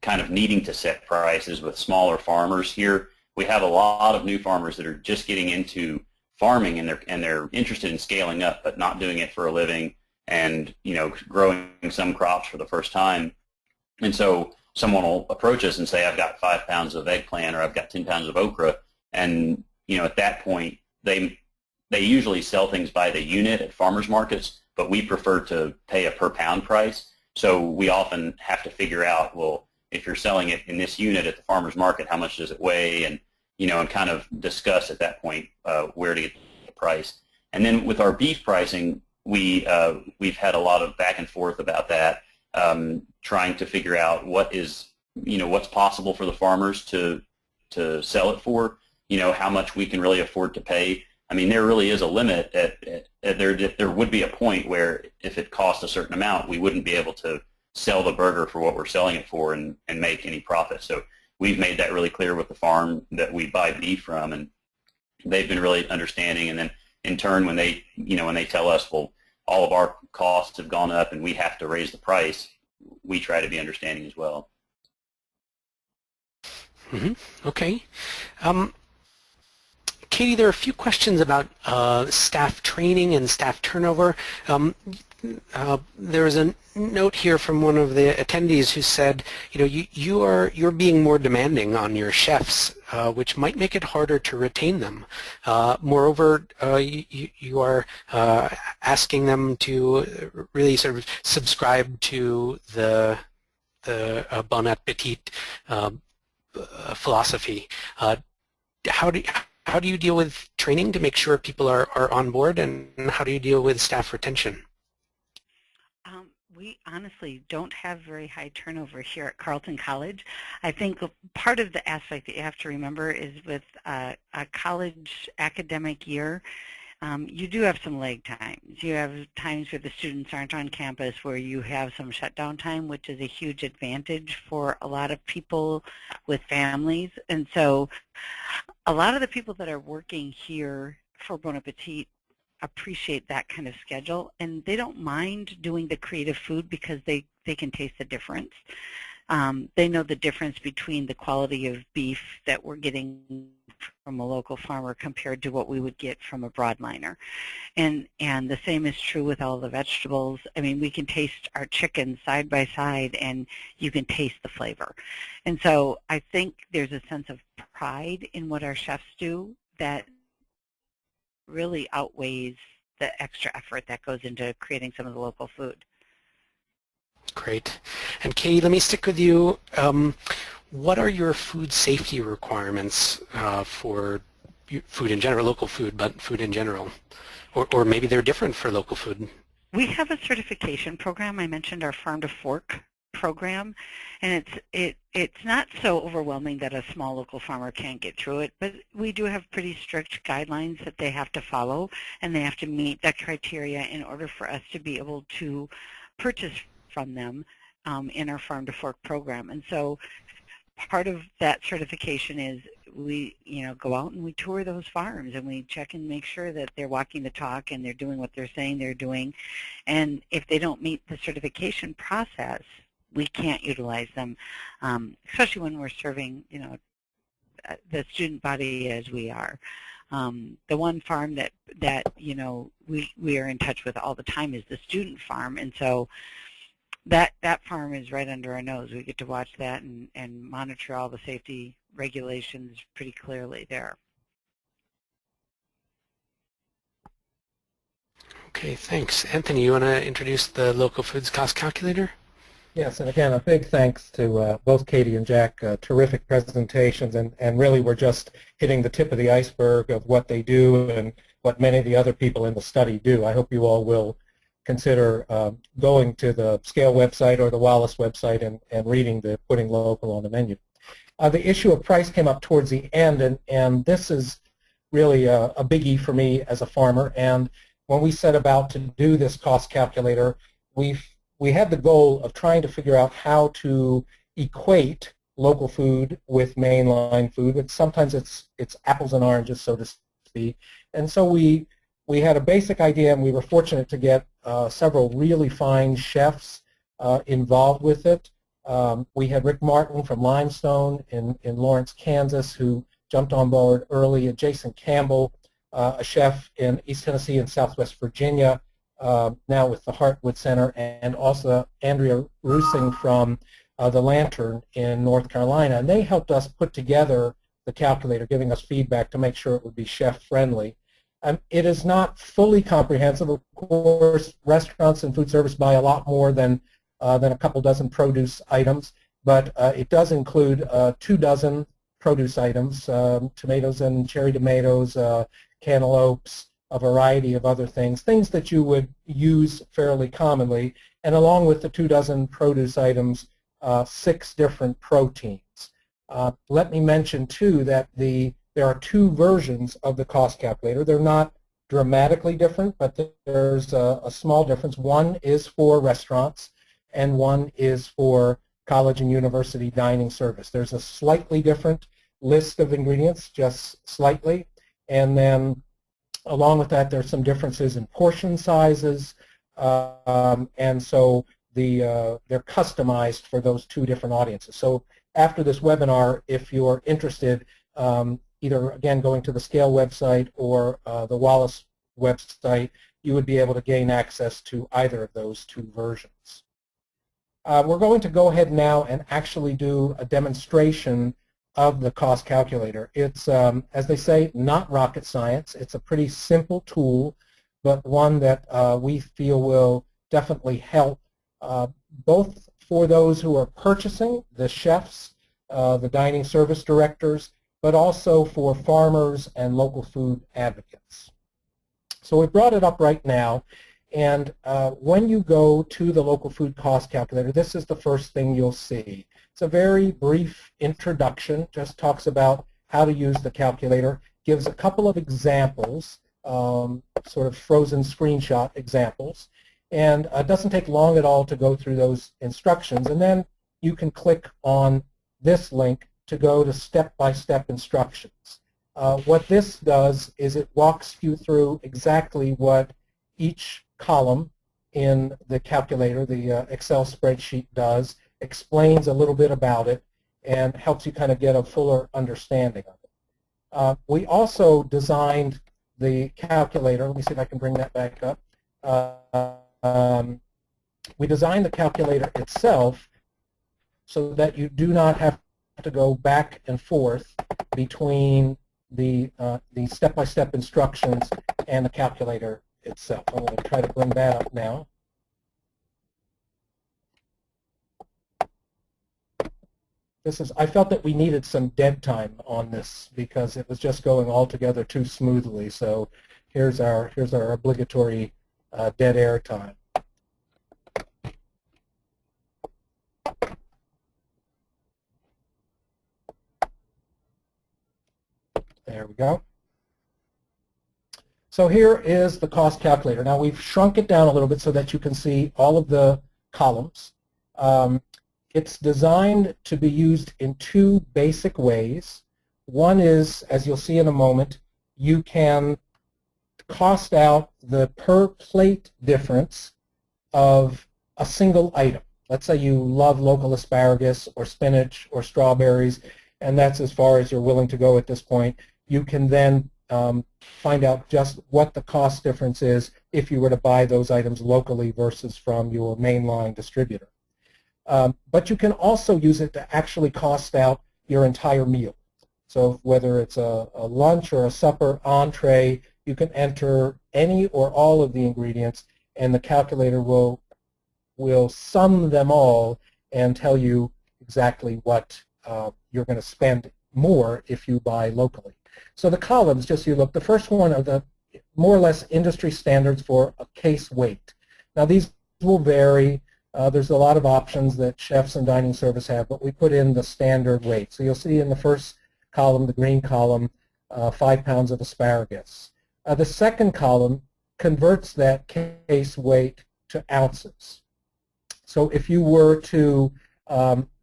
kind of needing to set prices with smaller farmers here. We have a lot of new farmers that are just getting into farming, and they're interested in scaling up, but not doing it for a living, and you know, growing some crops for the first time. And so someone will approach us and say, I've got 5 pounds of eggplant, or I've got 10 pounds of okra, and you know, at that point they usually sell things by the unit at farmers markets, but we prefer to pay a per pound price. So we often have to figure out, well, if you're selling it in this unit at the farmer's market, how much does it weigh? And, you know, and kind of discuss at that point where to get the price. And then with our beef pricing, we've had a lot of back and forth about that, trying to figure out what is, you know, what's possible for the farmers to sell it for, you know, how much we can really afford to pay. I mean, there really is a limit. There would be a point where if it cost a certain amount, we wouldn't be able to sell the burger for what we're selling it for and make any profit. So we've made that really clear with the farm that we buy beef from, and they've been really understanding. And then in turn, when they tell us, well, all of our costs have gone up and we have to raise the price, we try to be understanding as well. Mm-hmm. Okay. Katie, there are a few questions about staff training and staff turnover. There was a note here from one of the attendees who said, you know, you're being more demanding on your chefs, which might make it harder to retain them. Moreover, you are asking them to really sort of subscribe to the Bon Appetit philosophy. How do you deal with training to make sure people are on board, and how do you deal with staff retention? We honestly don't have very high turnover here at Carlton College. I think part of the aspect that you have to remember is with a college academic year, you do have some lag times. You have times where the students aren't on campus, where you have some shutdown time, which is a huge advantage for a lot of people with families. And so a lot of the people that are working here for Bon Appetit appreciate that kind of schedule, and they don't mind doing the creative food because they can taste the difference. They know the difference between the quality of beef that we're getting from a local farmer compared to what we would get from a broadliner. And the same is true with all the vegetables. I mean, we can taste our chicken side by side, and you can taste the flavor. And so I think there's a sense of pride in what our chefs do that really outweighs the extra effort that goes into creating some of the local food. Great. And Katie, let me stick with you. What are your food safety requirements for food in general, local food, but food in general? Or maybe they're different for local food. We have a certification program. I mentioned our Farm to Fork program, and it's not so overwhelming that a small local farmer can't get through it, but we do have pretty strict guidelines that they have to follow, and they have to meet that criteria in order for us to be able to purchase from them in our Farm to Fork program. And so part of that certification is we go out and we tour those farms and we check and make sure that they're walking the talk and they're doing what they're saying they're doing. And if they don't meet the certification process, we can't utilize them, especially when we're serving the student body as we are. The one farm that we are in touch with all the time is the student farm, and so that farm is right under our nose. We get to watch that and monitor all the safety regulations pretty clearly there. Okay, thanks. Anthony, you want to introduce the local foods cost calculator? Yes, and again, a big thanks to both Katie and Jack. Terrific presentations, and really we're just hitting the tip of the iceberg of what they do and what many of the other people in the study do. I hope you all will consider going to the SCALE website or the Wallace website and reading the Putting Local on the Menu. The issue of price came up towards the end, and this is really a biggie for me as a farmer. And when we set about to do this cost calculator, we had the goal of trying to figure out how to equate local food with mainline food, but sometimes it's apples and oranges, so to speak. And so we had a basic idea, and we were fortunate to get several really fine chefs involved with it. We had Rick Martin from Limestone in Lawrence, Kansas, who jumped on board early, and Jason Campbell, a chef in East Tennessee and Southwest Virginia, now with the Hartwood Center, and also Andrea Rusing from the Lantern in North Carolina. And they helped us put together the calculator, giving us feedback to make sure it would be chef-friendly. It is not fully comprehensive. Of course, restaurants and food service buy a lot more than a couple dozen produce items, but it does include 2 dozen produce items, tomatoes and cherry tomatoes, cantaloupes, a variety of other things that you would use fairly commonly, and along with the 2 dozen produce items, 6 different proteins. Let me mention, too, that there are 2 versions of the cost calculator. They're not dramatically different, but there's a small difference. One is for restaurants, and one is for college and university dining service. There's a slightly different list of ingredients, just slightly, and then along with that, there's some differences in portion sizes, and so they're customized for those 2 different audiences. So after this webinar, if you're interested, either, again, going to the SCALE website or the Wallace website, you would be able to gain access to either of those 2 versions. We're going to go ahead now and actually do a demonstration of the cost calculator. It's, as they say, not rocket science. It's a pretty simple tool, but one that we feel will definitely help both for those who are purchasing, the chefs, the dining service directors, but also for farmers and local food advocates. So we brought it up right now, and when you go to the local food cost calculator, this is the first thing you'll see. It's a very brief introduction, just talks about how to use the calculator, gives a couple of examples, sort of frozen screenshot examples, and it doesn't take long at all to go through those instructions, and then you can click on this link to go to step-by-step instructions. What this does is it walks you through exactly what each column in the calculator, the Excel spreadsheet does, explains a little bit about it, and helps you kind of get a fuller understanding of it. We also designed the calculator. Let me see if I can bring that back up. We designed the calculator itself so that you do not have to go back and forth between the step-by-step instructions and the calculator itself. I'm going to try to bring that up now. I felt that we needed some dead time on this because it was just going altogether too smoothly. So here's our obligatory dead air time. There we go. So here is the cost calculator. Now we've shrunk it down a little bit so that you can see all of the columns. It's designed to be used in two basic ways. One is, as you'll see in a moment, you can cost out the per plate difference of a single item. Let's say you love local asparagus or spinach or strawberries, and that's as far as you're willing to go at this point. You can then find out just what the cost difference is if you were to buy those items locally versus from your mainline distributor. But you can also use it to actually cost out your entire meal. So whether it's a lunch or a supper entree, you can enter any or all of the ingredients, and the calculator will sum them all and tell you exactly what you're going to spend more if you buy locally. So the columns, just so you look, the first one are the more or less industry standards for a case weight. Now these will vary. There's a lot of options that chefs and dining service have, but we put in the standard weight. So you'll see in the first column, the green column, 5 pounds of asparagus. The second column converts that case weight to ounces. So if you were to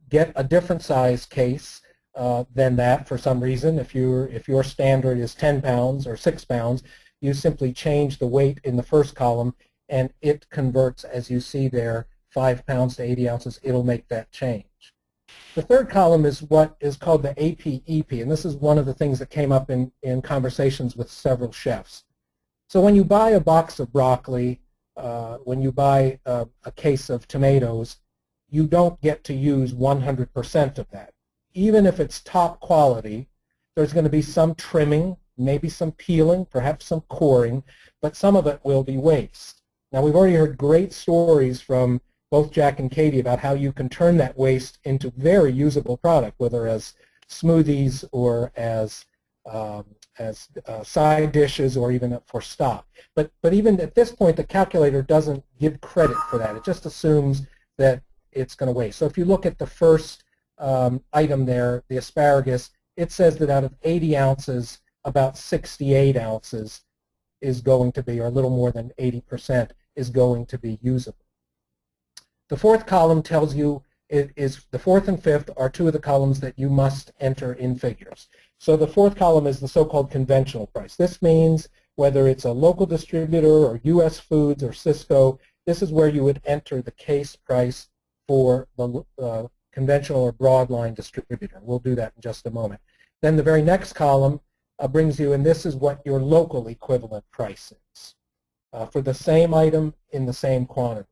get a different size case than that for some reason, if your standard is 10 pounds or 6 pounds, you simply change the weight in the first column, and it converts, as you see there, 5 pounds to 80 ounces. It'll make that change. The third column is what is called the APEP, and this is one of the things that came up in conversations with several chefs. So when you buy a box of broccoli, when you buy a case of tomatoes, you don't get to use 100% of that. Even if it's top quality, there's going to be some trimming, maybe some peeling, perhaps some coring, but some of it will be waste. Now we've already heard great stories from both Jack and Katie about how you can turn that waste into very usable product, whether as smoothies or as side dishes or even for stock. But even at this point, the calculator doesn't give credit for that. It just assumes that it's going to waste. So if you look at the first item there, the asparagus, it says that out of 80 ounces, about 68 ounces is going to be, or a little more than 80%, is going to be usable. The fourth column tells you, the fourth and fifth are two of the columns that you must enter in figures. So the fourth column is the so-called conventional price. This means whether it's a local distributor or U.S. Foods or Cisco, this is where you would enter the case price for the conventional or broadline distributor. We'll do that in just a moment. Then the very next column brings you, and this is what your local equivalent price is for the same item in the same quantity.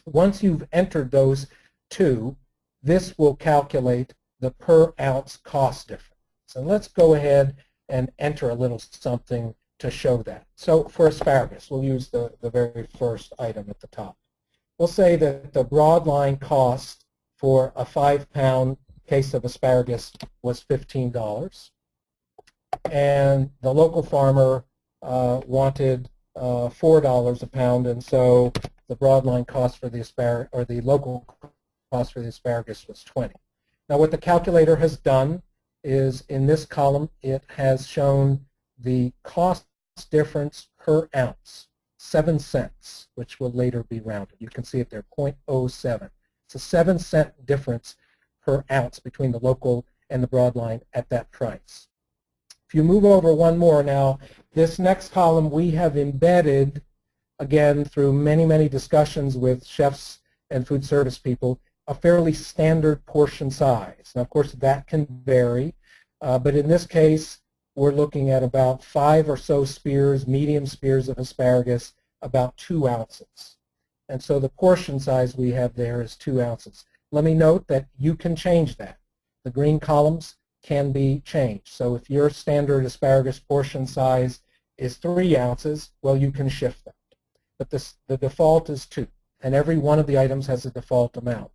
Once you've entered those two, this will calculate the per ounce cost difference. And let's go ahead and enter a little something to show that. So for asparagus, we'll use the very first item at the top. We'll say that the broadline cost for a 5-pound case of asparagus was $15, and the local farmer wanted $4 a pound, and so the broadline cost for the asparagus, or the local cost for the asparagus, was $20. Now what the calculator has done is in this column it has shown the cost difference per ounce, 7 cents, which will later be rounded. You can see it there, 0.07. It's a 7-cent difference per ounce between the local and the broadline at that price. If If you move over one more now, this next column we have embedded, again, through many, many discussions with chefs and food service people, a fairly standard portion size. Now, of course, that can vary, but in this case, we're looking at about 5 or so spears, medium spears of asparagus, about 2 ounces. And so the portion size we have there is 2 ounces. Let me note that you can change that. The green columns can be changed. So if your standard asparagus portion size is 3 ounces, well, you can shift that. But the default is 2, and every one of the items has a default amount.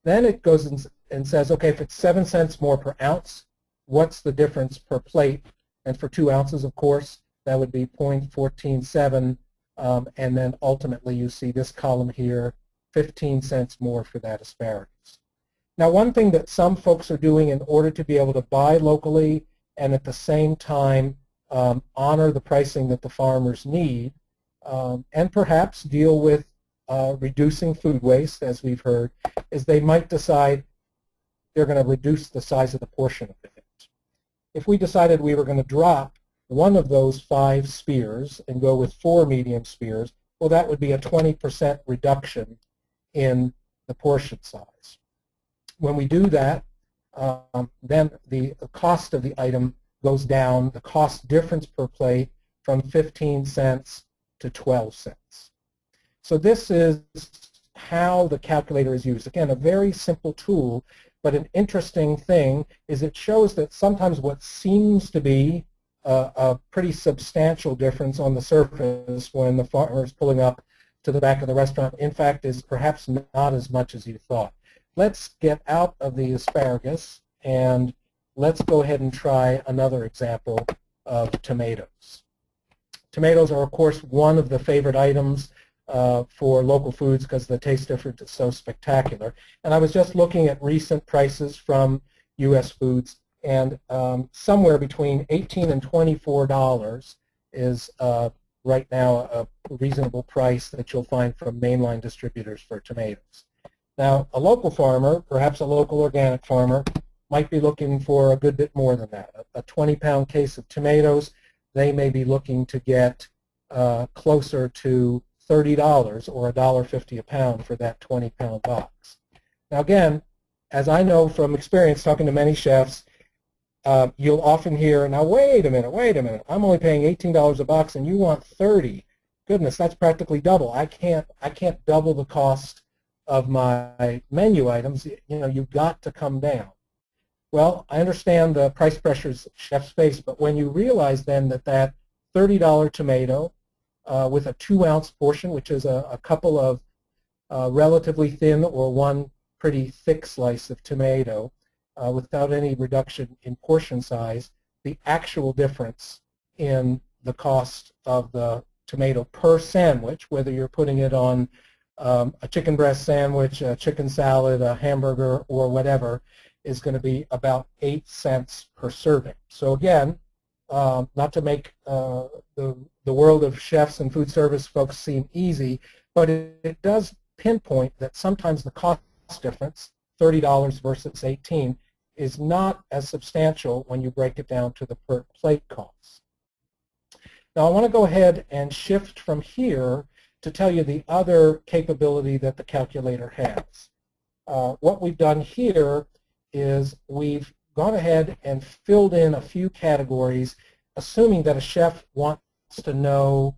Then it goes and says, okay, if it's 7 cents more per ounce, what's the difference per plate? And for 2 ounces, of course, that would be 0.147, and then ultimately you see this column here, 15 cents more for that asparagus. Now, one thing that some folks are doing in order to be able to buy locally and at the same time honor the pricing that the farmers need, and perhaps deal with reducing food waste, as we've heard, is they might decide they're going to reduce the size of the portion of it. If we decided we were going to drop one of those 5 spears and go with 4 medium spears, well, that would be a 20% reduction in the portion size. When we do that, then the cost of the item goes down, the cost difference per plate, from 15 cents to 12 cents. So this is how the calculator is used. Again, a very simple tool, but an interesting thing is it shows that sometimes what seems to be a pretty substantial difference on the surface when the farmer is pulling up to the back of the restaurant, in fact, is perhaps not as much as you thought. Let's get out of the asparagus and let's go ahead and try another example of tomatoes. Tomatoes are, of course, one of the favorite items for local foods because the taste difference is so spectacular. And I was just looking at recent prices from U.S. foods, and somewhere between $18 and $24 is right now a reasonable price that you'll find from mainline distributors for tomatoes. Now, a local farmer, perhaps a local organic farmer, might be looking for a good bit more than that. A 20-pound case of tomatoes, they may be looking to get closer to $30 or $1.50 a pound for that 20-pound box. Now, again, as I know from experience talking to many chefs, you'll often hear, now wait a minute, I'm only paying $18 a box and you want $30. Goodness, that's practically double. I can't double the cost of my menu items. You know, you've got to come down. Well, I understand the price pressures chefs face, but when you realize then that $30 tomato with a 2-ounce portion, which is a couple of relatively thin or one pretty thick slice of tomato, without any reduction in portion size, the actual difference in the cost of the tomato per sandwich, whether you're putting it on a chicken breast sandwich, a chicken salad, a hamburger, or whatever, is going to be about 8 cents per serving. So again, not to make the world of chefs and food service folks seem easy, but it does pinpoint that sometimes the cost difference, $30 versus 18, is not as substantial when you break it down to the per plate cost. Now I want to go ahead and shift from here to tell you the other capability that the calculator has. What we've done here is we've gone ahead and filled in a few categories, assuming that a chef wants to know,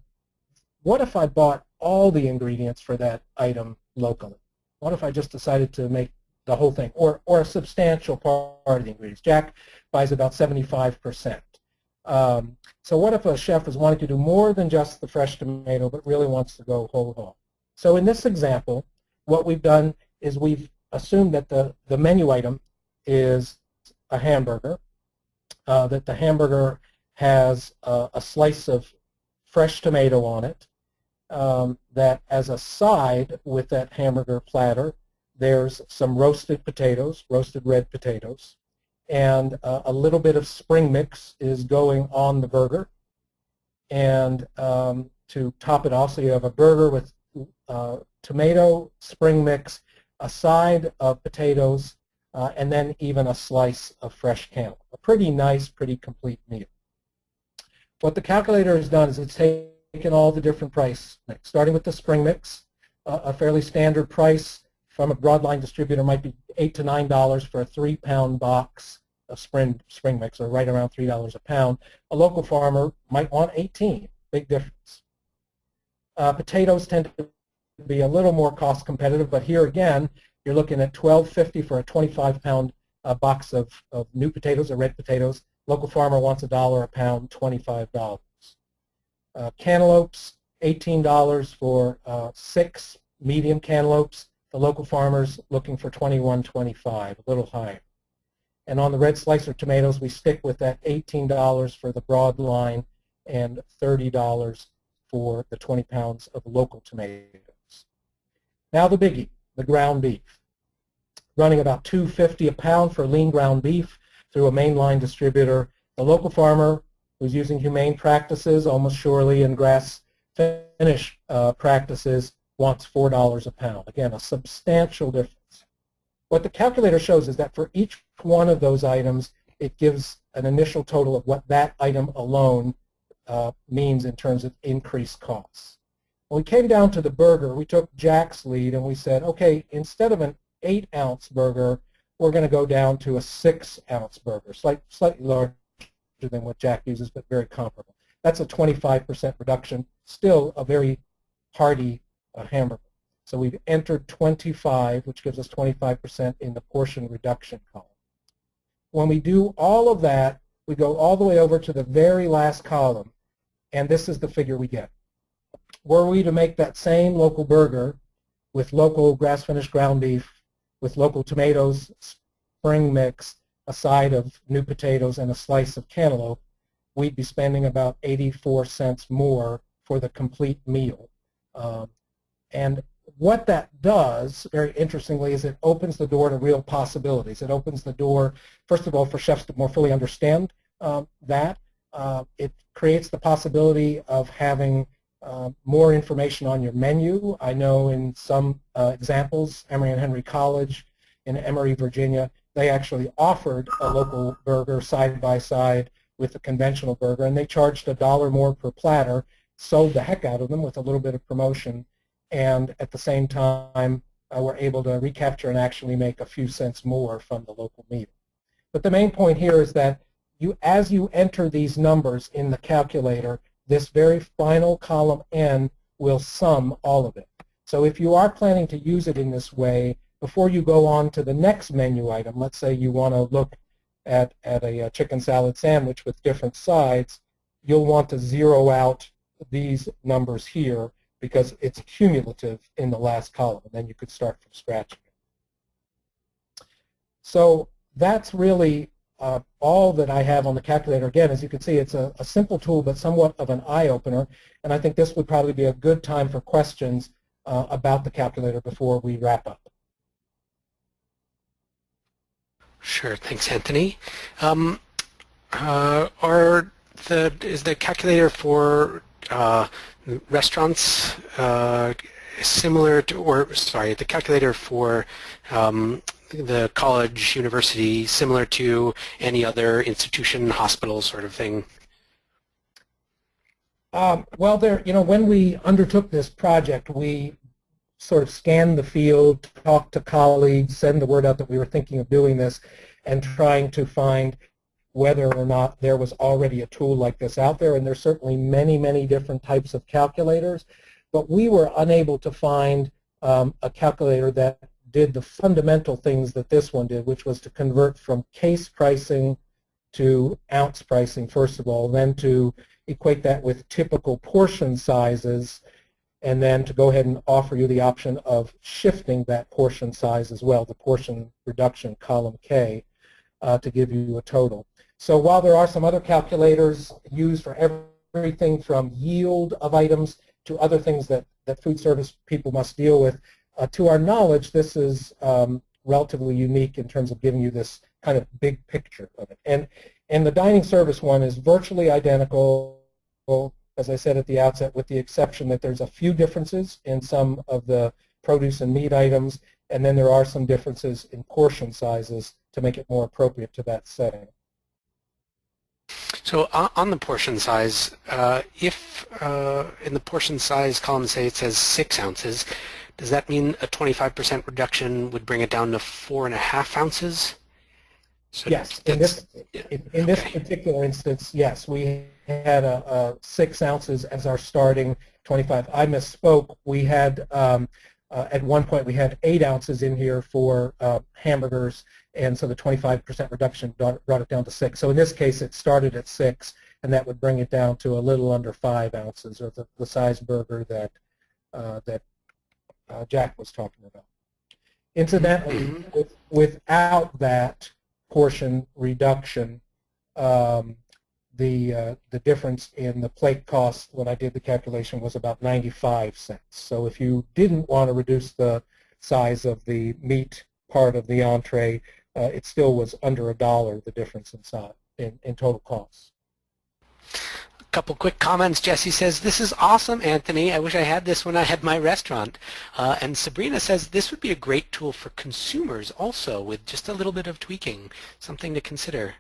what if I bought all the ingredients for that item locally? What if I just decided to make the whole thing, or a substantial part of the ingredients? Jack buys about 75%. So what if a chef is wanting to do more than just the fresh tomato, but really wants to go whole hog? So in this example, what we've done is we've assumed that the menu item is a hamburger, that the hamburger has a slice of fresh tomato on it, that as a side with that hamburger platter, there's some roasted potatoes, roasted red potatoes, and a little bit of spring mix is going on the burger. And to top it off, so you have a burger with tomato, spring mix, a side of potatoes, and then even a slice of fresh cantaloupe. A pretty nice, pretty complete meal. What the calculator has done is it's taken all the different price mix, starting with the spring mix. A fairly standard price from a broadline distributor might be $8 to $9 for a 3-pound box of spring mix, or right around $3 a pound. A local farmer might want 18. Big difference. Potatoes tend to be a little more cost competitive, but here again, you're looking at $12.50 for a 25-pound box of new potatoes or red potatoes. Local farmer wants $1 a pound, $25. Cantaloupes, $18 for 6 medium cantaloupes. The local farmer's looking for $21.25, a little higher. And on the red slicer tomatoes, we stick with that $18 for the broad line and $30 for the 20 pounds of local tomatoes. Now the biggie, the ground beef. Running about $2.50 a pound for lean ground beef through a mainline distributor. The local farmer who's using humane practices, almost surely, and grass finish practices, wants $4 a pound. Again, a substantial difference. What the calculator shows is that for each one of those items, it gives an initial total of what that item alone means in terms of increased costs. When we came down to the burger, we took Jack's lead and we said, okay, instead of an 8-ounce burger, we're going to go down to a 6-ounce burger, slightly larger than what Jack uses, but very comparable. That's a 25% reduction, still a very hearty hamburger. So we've entered 25, which gives us 25% in the portion reduction column. When we do all of that, we go all the way over to the very last column, and this is the figure we get. Were we to make that same local burger with local grass-finished ground beef, with local tomatoes, spring mix, a side of new potatoes, and a slice of cantaloupe, we'd be spending about 84 cents more for the complete meal. And what that does, very interestingly, is it opens the door to real possibilities. It opens the door, first of all, for chefs to more fully understand that. It creates the possibility of having more information on your menu. I know in some examples, Emory and Henry College in Emory, Virginia, they actually offered a local burger side by side with a conventional burger, and they charged $1 more per platter, sold the heck out of them with a little bit of promotion, and at the same time were able to recapture and actually make a few cents more from the local meal. But the main point here is that as you enter these numbers in the calculator, this very final column N will sum all of it. So if you are planning to use it in this way, before you go on to the next menu item, let's say you want to look at a chicken salad sandwich with different sides, you'll want to zero out these numbers here because it's cumulative in the last column, and then you could start from scratch again. So that's really all that I have on the calculator. Again, as you can see, it's a simple tool, but somewhat of an eye-opener, and I think this would probably be a good time for questions about the calculator before we wrap up. Sure, thanks, Anthony. Is the calculator for restaurants similar to, or sorry, the calculator for the college, university, similar to any other institution, hospital sort of thing? Well, when we undertook this project, we sort of scanned the field, talked to colleagues, send the word out that we were thinking of doing this, and trying to find whether or not there was already a tool like this out there. And there's certainly many, many different types of calculators, but we were unable to find a calculator that did the fundamental things that this one did, which was to convert from case pricing to ounce pricing, first of all, then to equate that with typical portion sizes, and then to go ahead and offer you the option of shifting that portion size as well, the portion reduction, column K, to give you a total. So while there are some other calculators used for everything from yield of items to other things that food service people must deal with, to our knowledge, this is relatively unique in terms of giving you this kind of big picture of it. And the dining service one is virtually identical, as I said at the outset, with the exception that there's a few differences in some of the produce and meat items, and then there are some differences in portion sizes to make it more appropriate to that setting. So on the portion size, if in the portion size column, say it says 6 ounces, does that mean a 25% reduction would bring it down to 4.5 ounces? So yes, in this particular instance, yes, we had a 6 ounces as our starting 25. I misspoke. We had at one point we had 8 ounces in here for hamburgers, and so the 25% reduction brought it down to 6. So in this case, it started at 6, and that would bring it down to a little under 5 ounces, or the size burger that Jack was talking about. Incidentally, without that portion reduction, the difference in the plate cost when I did the calculation was about 95 cents. So if you didn't want to reduce the size of the meat part of the entree, it still was under $1, the difference in size in total costs. A couple quick comments. Jesse says, "This is awesome, Anthony. I wish I had this when I had my restaurant." And Sabrina says, "This would be a great tool for consumers also, with just a little bit of tweaking, something to consider."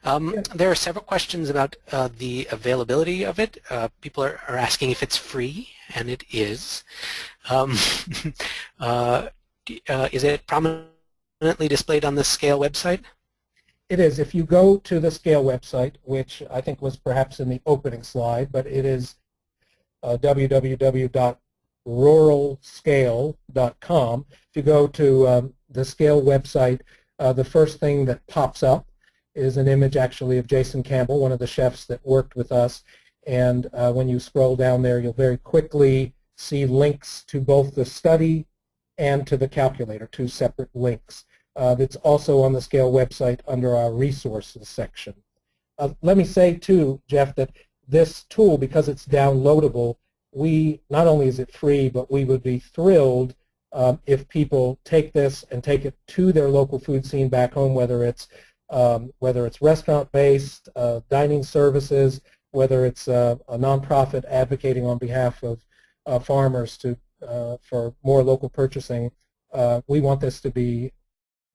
There are several questions about the availability of it. People are asking if it's free, and it is. Is it prominently displayed on the SCALE website? It is. If you go to the SCALE website, which I think was perhaps in the opening slide, but it is www.ruralscale.com. If you go to the SCALE website, the first thing that pops up is an image actually of Jason Campbell, one of the chefs that worked with us. And when you scroll down there, you'll very quickly see links to both the study and to the calculator, 2 separate links. That's also on the SCALE website under our resources section. Let me say too, Jeff, that this tool, because it's downloadable, not only is it free, but we would be thrilled if people take this and take it to their local food scene back home, whether it's restaurant-based, dining services, whether it's a nonprofit advocating on behalf of farmers for more local purchasing. We want this to be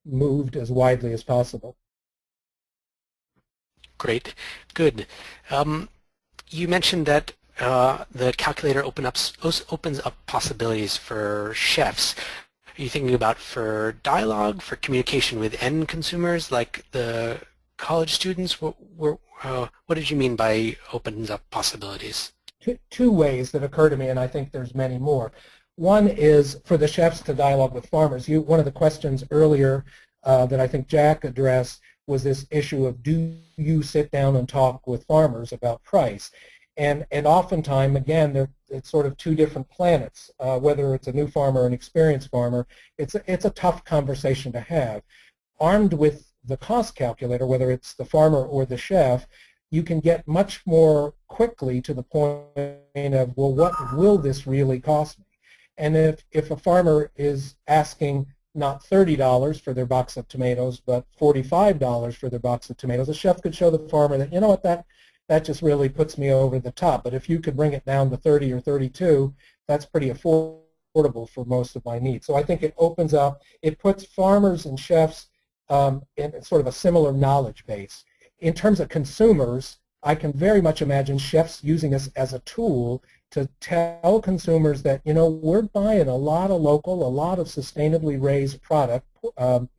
moved as widely as possible. Great. Good. You mentioned that the calculator opens up possibilities for chefs. Are you thinking about for dialogue, for communication with end consumers like the college students? What did you mean by opens up possibilities? Two ways that occur to me, and I think there's many more. One is for the chefs to dialogue with farmers. One of the questions earlier that I think Jack addressed was this issue of, do you sit down and talk with farmers about price? And oftentimes, again, it's sort of 2 different planets. Whether it's a new farmer or an experienced farmer, it's a tough conversation to have. Armed with the cost calculator, whether it's the farmer or the chef, you can get much more quickly to the point of, well, what will this really cost me? And if a farmer is asking not $30 for their box of tomatoes, but $45 for their box of tomatoes, the chef could show the farmer that, you know what, that just really puts me over the top. But if you could bring it down to 30 or 32, that's pretty affordable for most of my needs. So I think it opens up, it puts farmers and chefs in sort of a similar knowledge base. In terms of consumers, I can very much imagine chefs using this as a tool to tell consumers that, you know, we're buying a lot of local, a lot of sustainably raised product,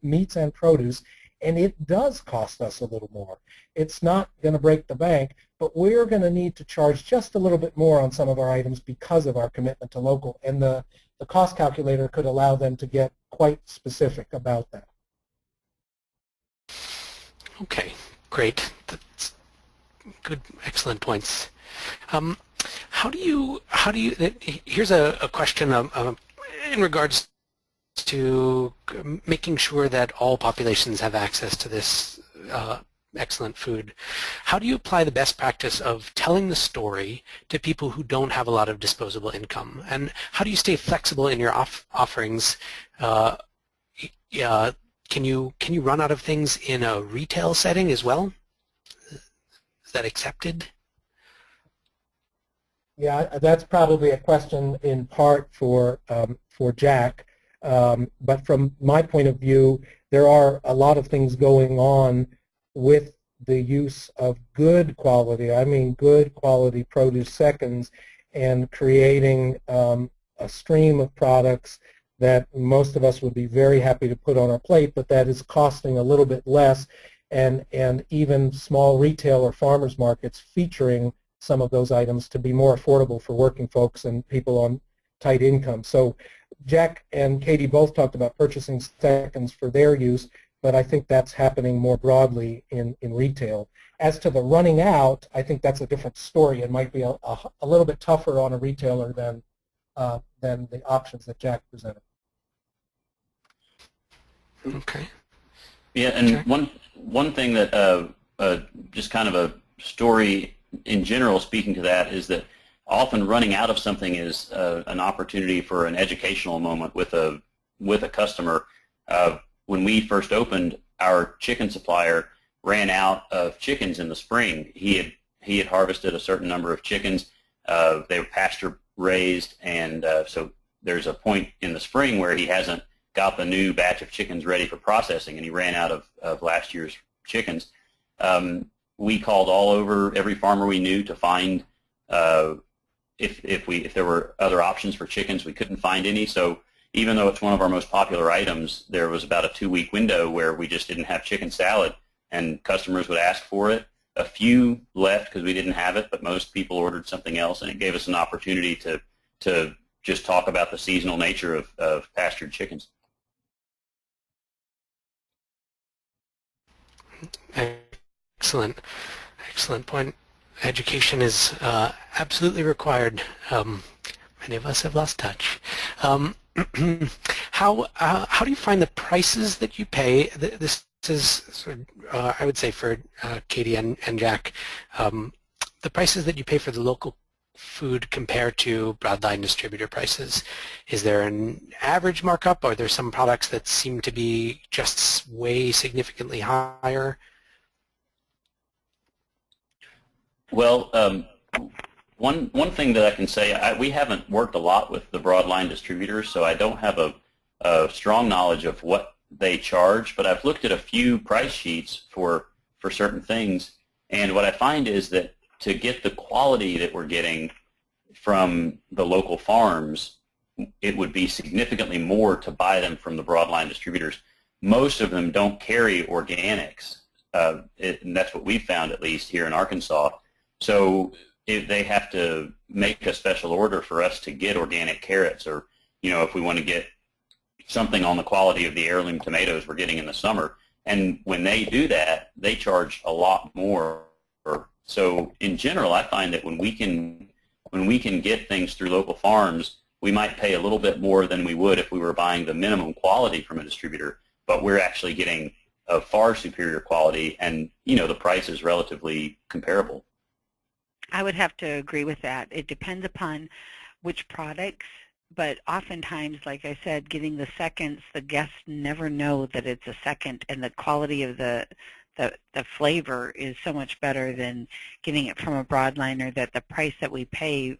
meats and produce, and it does cost us a little more. It's not going to break the bank, but we're going to need to charge just a little bit more on some of our items because of our commitment to local. And the cost calculator could allow them to get quite specific about that. Okay, great. That's good, excellent points. Here's a question in regards to making sure that all populations have access to this excellent food. How do you apply the best practice of telling the story to people who don't have a lot of disposable income? And how do you stay flexible in your offerings? Can you run out of things in a retail setting as well? Is that accepted? Yeah, that's probably a question in part for Jack. But from my point of view, there are a lot of things going on with the use of good quality, I mean good quality produce seconds, and creating a stream of products that most of us would be very happy to put on our plate, but that is costing a little bit less, and even small retail or farmers markets featuring some of those items to be more affordable for working folks and people on tight incomes. So Jack and Katie both talked about purchasing seconds for their use, but I think that's happening more broadly in retail. As to the running out, I think that's a different story. It might be a little bit tougher on a retailer than the options that Jack presented. Okay. Yeah, and one thing that just kind of a story in general speaking to that is that often running out of something is an opportunity for an educational moment with a customer. When we first opened, our chicken supplier ran out of chickens in the spring. He had harvested a certain number of chickens. They were pasture raised, and so there's a point in the spring where he hasn't got the new batch of chickens ready for processing, and he ran out of last year's chickens. We called all over every farmer we knew to find if there were other options for chickens. We couldn't find any, so even though it's one of our most popular items, there was about a 2-week window where we just didn't have chicken salad, and customers would ask for it. A few left because we didn't have it, but most people ordered something else, and it gave us an opportunity to just talk about the seasonal nature of pastured chickens. Excellent. Excellent point. Education is absolutely required. Many of us have lost touch. How do you find the prices that you pay? This is sort of, I would say for Katie and Jack, the prices that you pay for the local food compared to broadline distributor prices. Is there an average markup, or are there some products that seem to be just way significantly higher? Well, one thing that I can say, we haven't worked a lot with the broadline distributors, so I don't have a strong knowledge of what they charge, but I've looked at a few price sheets for certain things, and what I find is that to get the quality that we're getting from the local farms, it would be significantly more to buy them from the broadline distributors. Most of them don't carry organics, and that's what we've found, at least here in Arkansas. So if they have to make a special order for us to get organic carrots, or if we want to get something on the quality of the heirloom tomatoes we're getting in the summer. And when they do that, they charge a lot more. So in general, I find that when we can get things through local farms, we might pay a little bit more than we would if we were buying the minimum quality from a distributor, but we're actually getting a far superior quality, and the price is relatively comparable. I would have to agree with that. It depends upon which products, but oftentimes, like I said, getting the seconds, the guests never know that it's a second, and the quality of the flavor is so much better than getting it from a broadliner, that the price that we pay,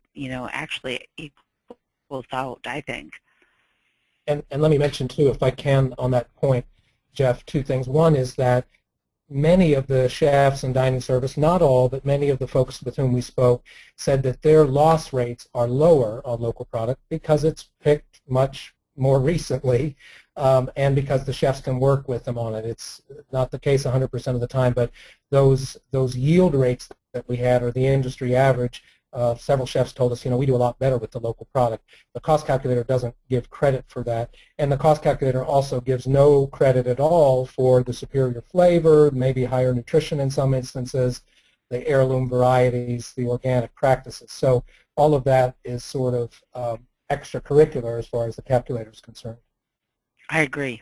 actually equals out, I think. And let me mention, too, if I can, on that point, Jeff, two things. One is that many of the chefs and dining service, not all, but many of the folks with whom we spoke, said that their loss rates are lower on local product because it's picked much more recently, and because the chefs can work with them on it. It's not the case 100% of the time, but those yield rates that we had are the industry average. Several chefs told us, we do a lot better with the local product. The cost calculator doesn't give credit for that, and the cost calculator also gives no credit at all for the superior flavor, maybe higher nutrition in some instances, the heirloom varieties, the organic practices. So all of that is sort of extracurricular as far as the calculator is concerned. I agree.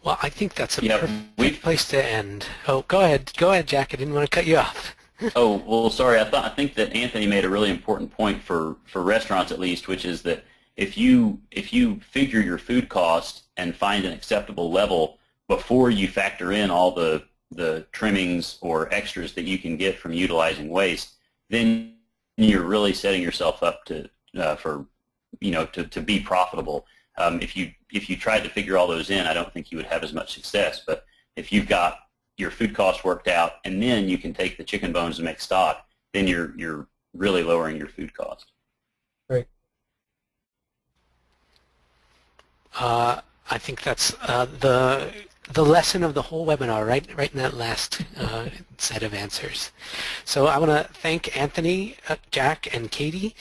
Well, I think that's a perfect place to end. Oh, go ahead, Jack. I didn't want to cut you off. Oh, well, sorry. I think that Anthony made a really important point for restaurants, at least, which is that if you figure your food cost and find an acceptable level before you factor in all the trimmings or extras that you can get from utilizing waste, then you're really setting yourself up to be profitable. If you tried to figure all those in, I don't think you would have as much success. But if you've got your food cost worked out, and then you can take the chicken bones and make stock, then you're really lowering your food cost. Great. I think that's the lesson of the whole webinar, right in that last set of answers. So I want to thank Anthony, Jack, and Katie.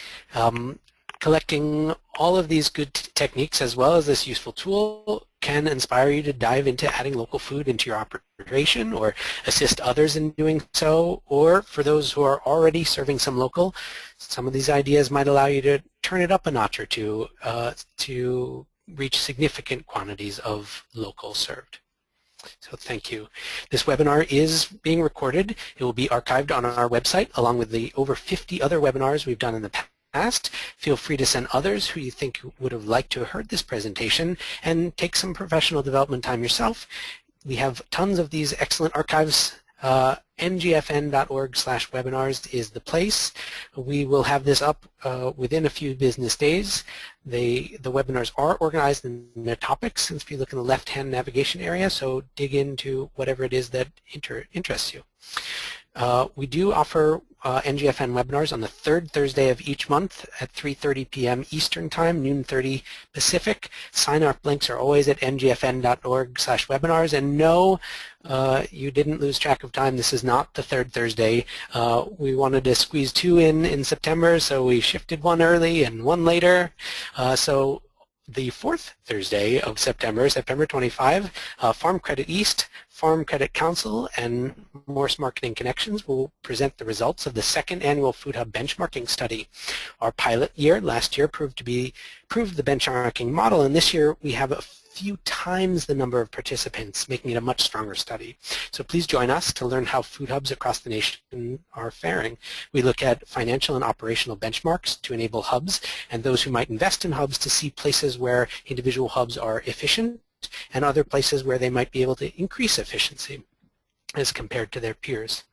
Collecting all of these good techniques as well as this useful tool can inspire you to dive into adding local food into your operation or assist others in doing so, or for those who are already serving some local, some of these ideas might allow you to turn it up a notch or two to reach significant quantities of local served. So thank you. This webinar is being recorded. It will be archived on our website along with the over 50 other webinars we've done in the past. Feel free to send others who you think would have liked to have heard this presentation and take some professional development time yourself. We have tons of these excellent archives. ngfn.org/webinars is the place. We will have this up within a few business days. The webinars are organized in their topics, since if you look in the left-hand navigation area, so dig into whatever it is that interests you. We do offer NGFN webinars on the third Thursday of each month at 3:30 p.m. Eastern Time, noon 30 Pacific. Sign-up links are always at ngfn.org/webinars. And no, you didn't lose track of time. This is not the third Thursday. We wanted to squeeze 2 in September, so we shifted 1 early and 1 later. So the 4th Thursday of September, September 25, Farm Credit East, Farm Credit Council, and Morse Marketing Connections will present the results of the 2nd annual Food Hub benchmarking study. Our pilot year last year proved the benchmarking model, and this year we have a few times the number of participants, making it a much stronger study. So please join us to learn how food hubs across the nation are faring. We look at financial and operational benchmarks to enable hubs and those who might invest in hubs to see places where individual hubs are efficient and other places where they might be able to increase efficiency as compared to their peers.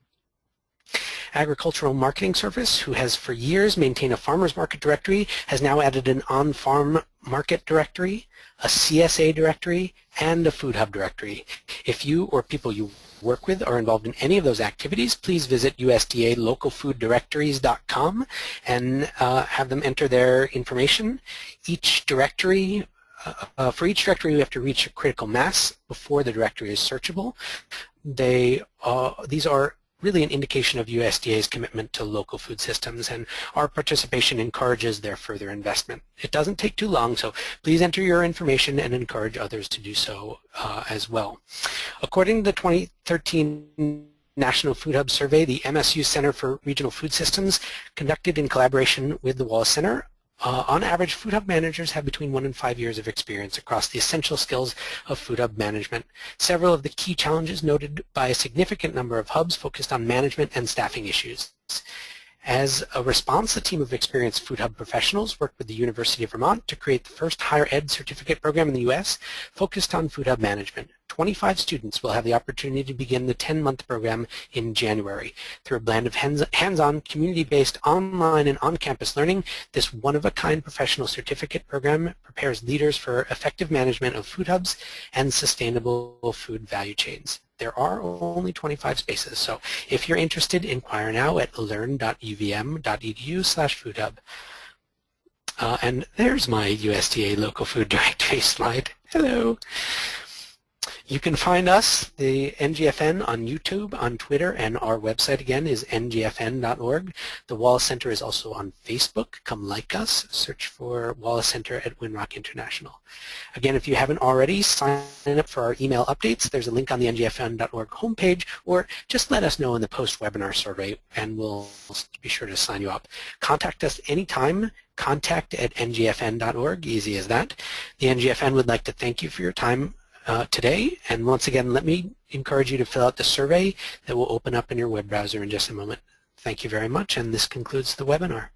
Agricultural Marketing Service, who has for years maintained a farmers market directory, has now added an on-farm market directory, a CSA directory, and a food hub directory. If you or people you work with are involved in any of those activities, please visit USDA localfooddirectories.com and have them enter their information. Each directory, for each directory, we have to reach a critical mass before the directory is searchable. These are really an indication of USDA's commitment to local food systems, and our participation encourages their further investment. It doesn't take too long, so please enter your information and encourage others to do so as well. According to the 2013 National Food Hub Survey, the MSU Center for Regional Food Systems, conducted in collaboration with the Wallace Center, on average, food hub managers have between 1 and 5 years of experience across the essential skills of food hub management. Several of the key challenges noted by a significant number of hubs focused on management and staffing issues. As a response, a team of experienced food hub professionals worked with the University of Vermont to create the first higher ed certificate program in the U.S. focused on food hub management. 25 students will have the opportunity to begin the 10-month program in January. Through a blend of hands-on, community-based, online, and on-campus learning, this one-of-a-kind professional certificate program prepares leaders for effective management of food hubs and sustainable food value chains. There are only 25 spaces, so if you're interested, inquire now at learn.uvm.edu/foodhub. And there's my USDA local food directory slide. Hello. You can find us, the NGFN, on YouTube, on Twitter, and our website again is ngfn.org. The Wallace Center is also on Facebook. Come like us. Search for Wallace Center at Winrock International. Again, if you haven't already, sign up for our email updates. There's a link on the ngfn.org homepage, or just let us know in the post-webinar survey, and we'll be sure to sign you up. Contact us anytime. contact@ngfn.org, easy as that. The NGFN would like to thank you for your time today, and once again, let me encourage you to fill out the survey that will open up in your web browser in just a moment. Thank you very much, and this concludes the webinar.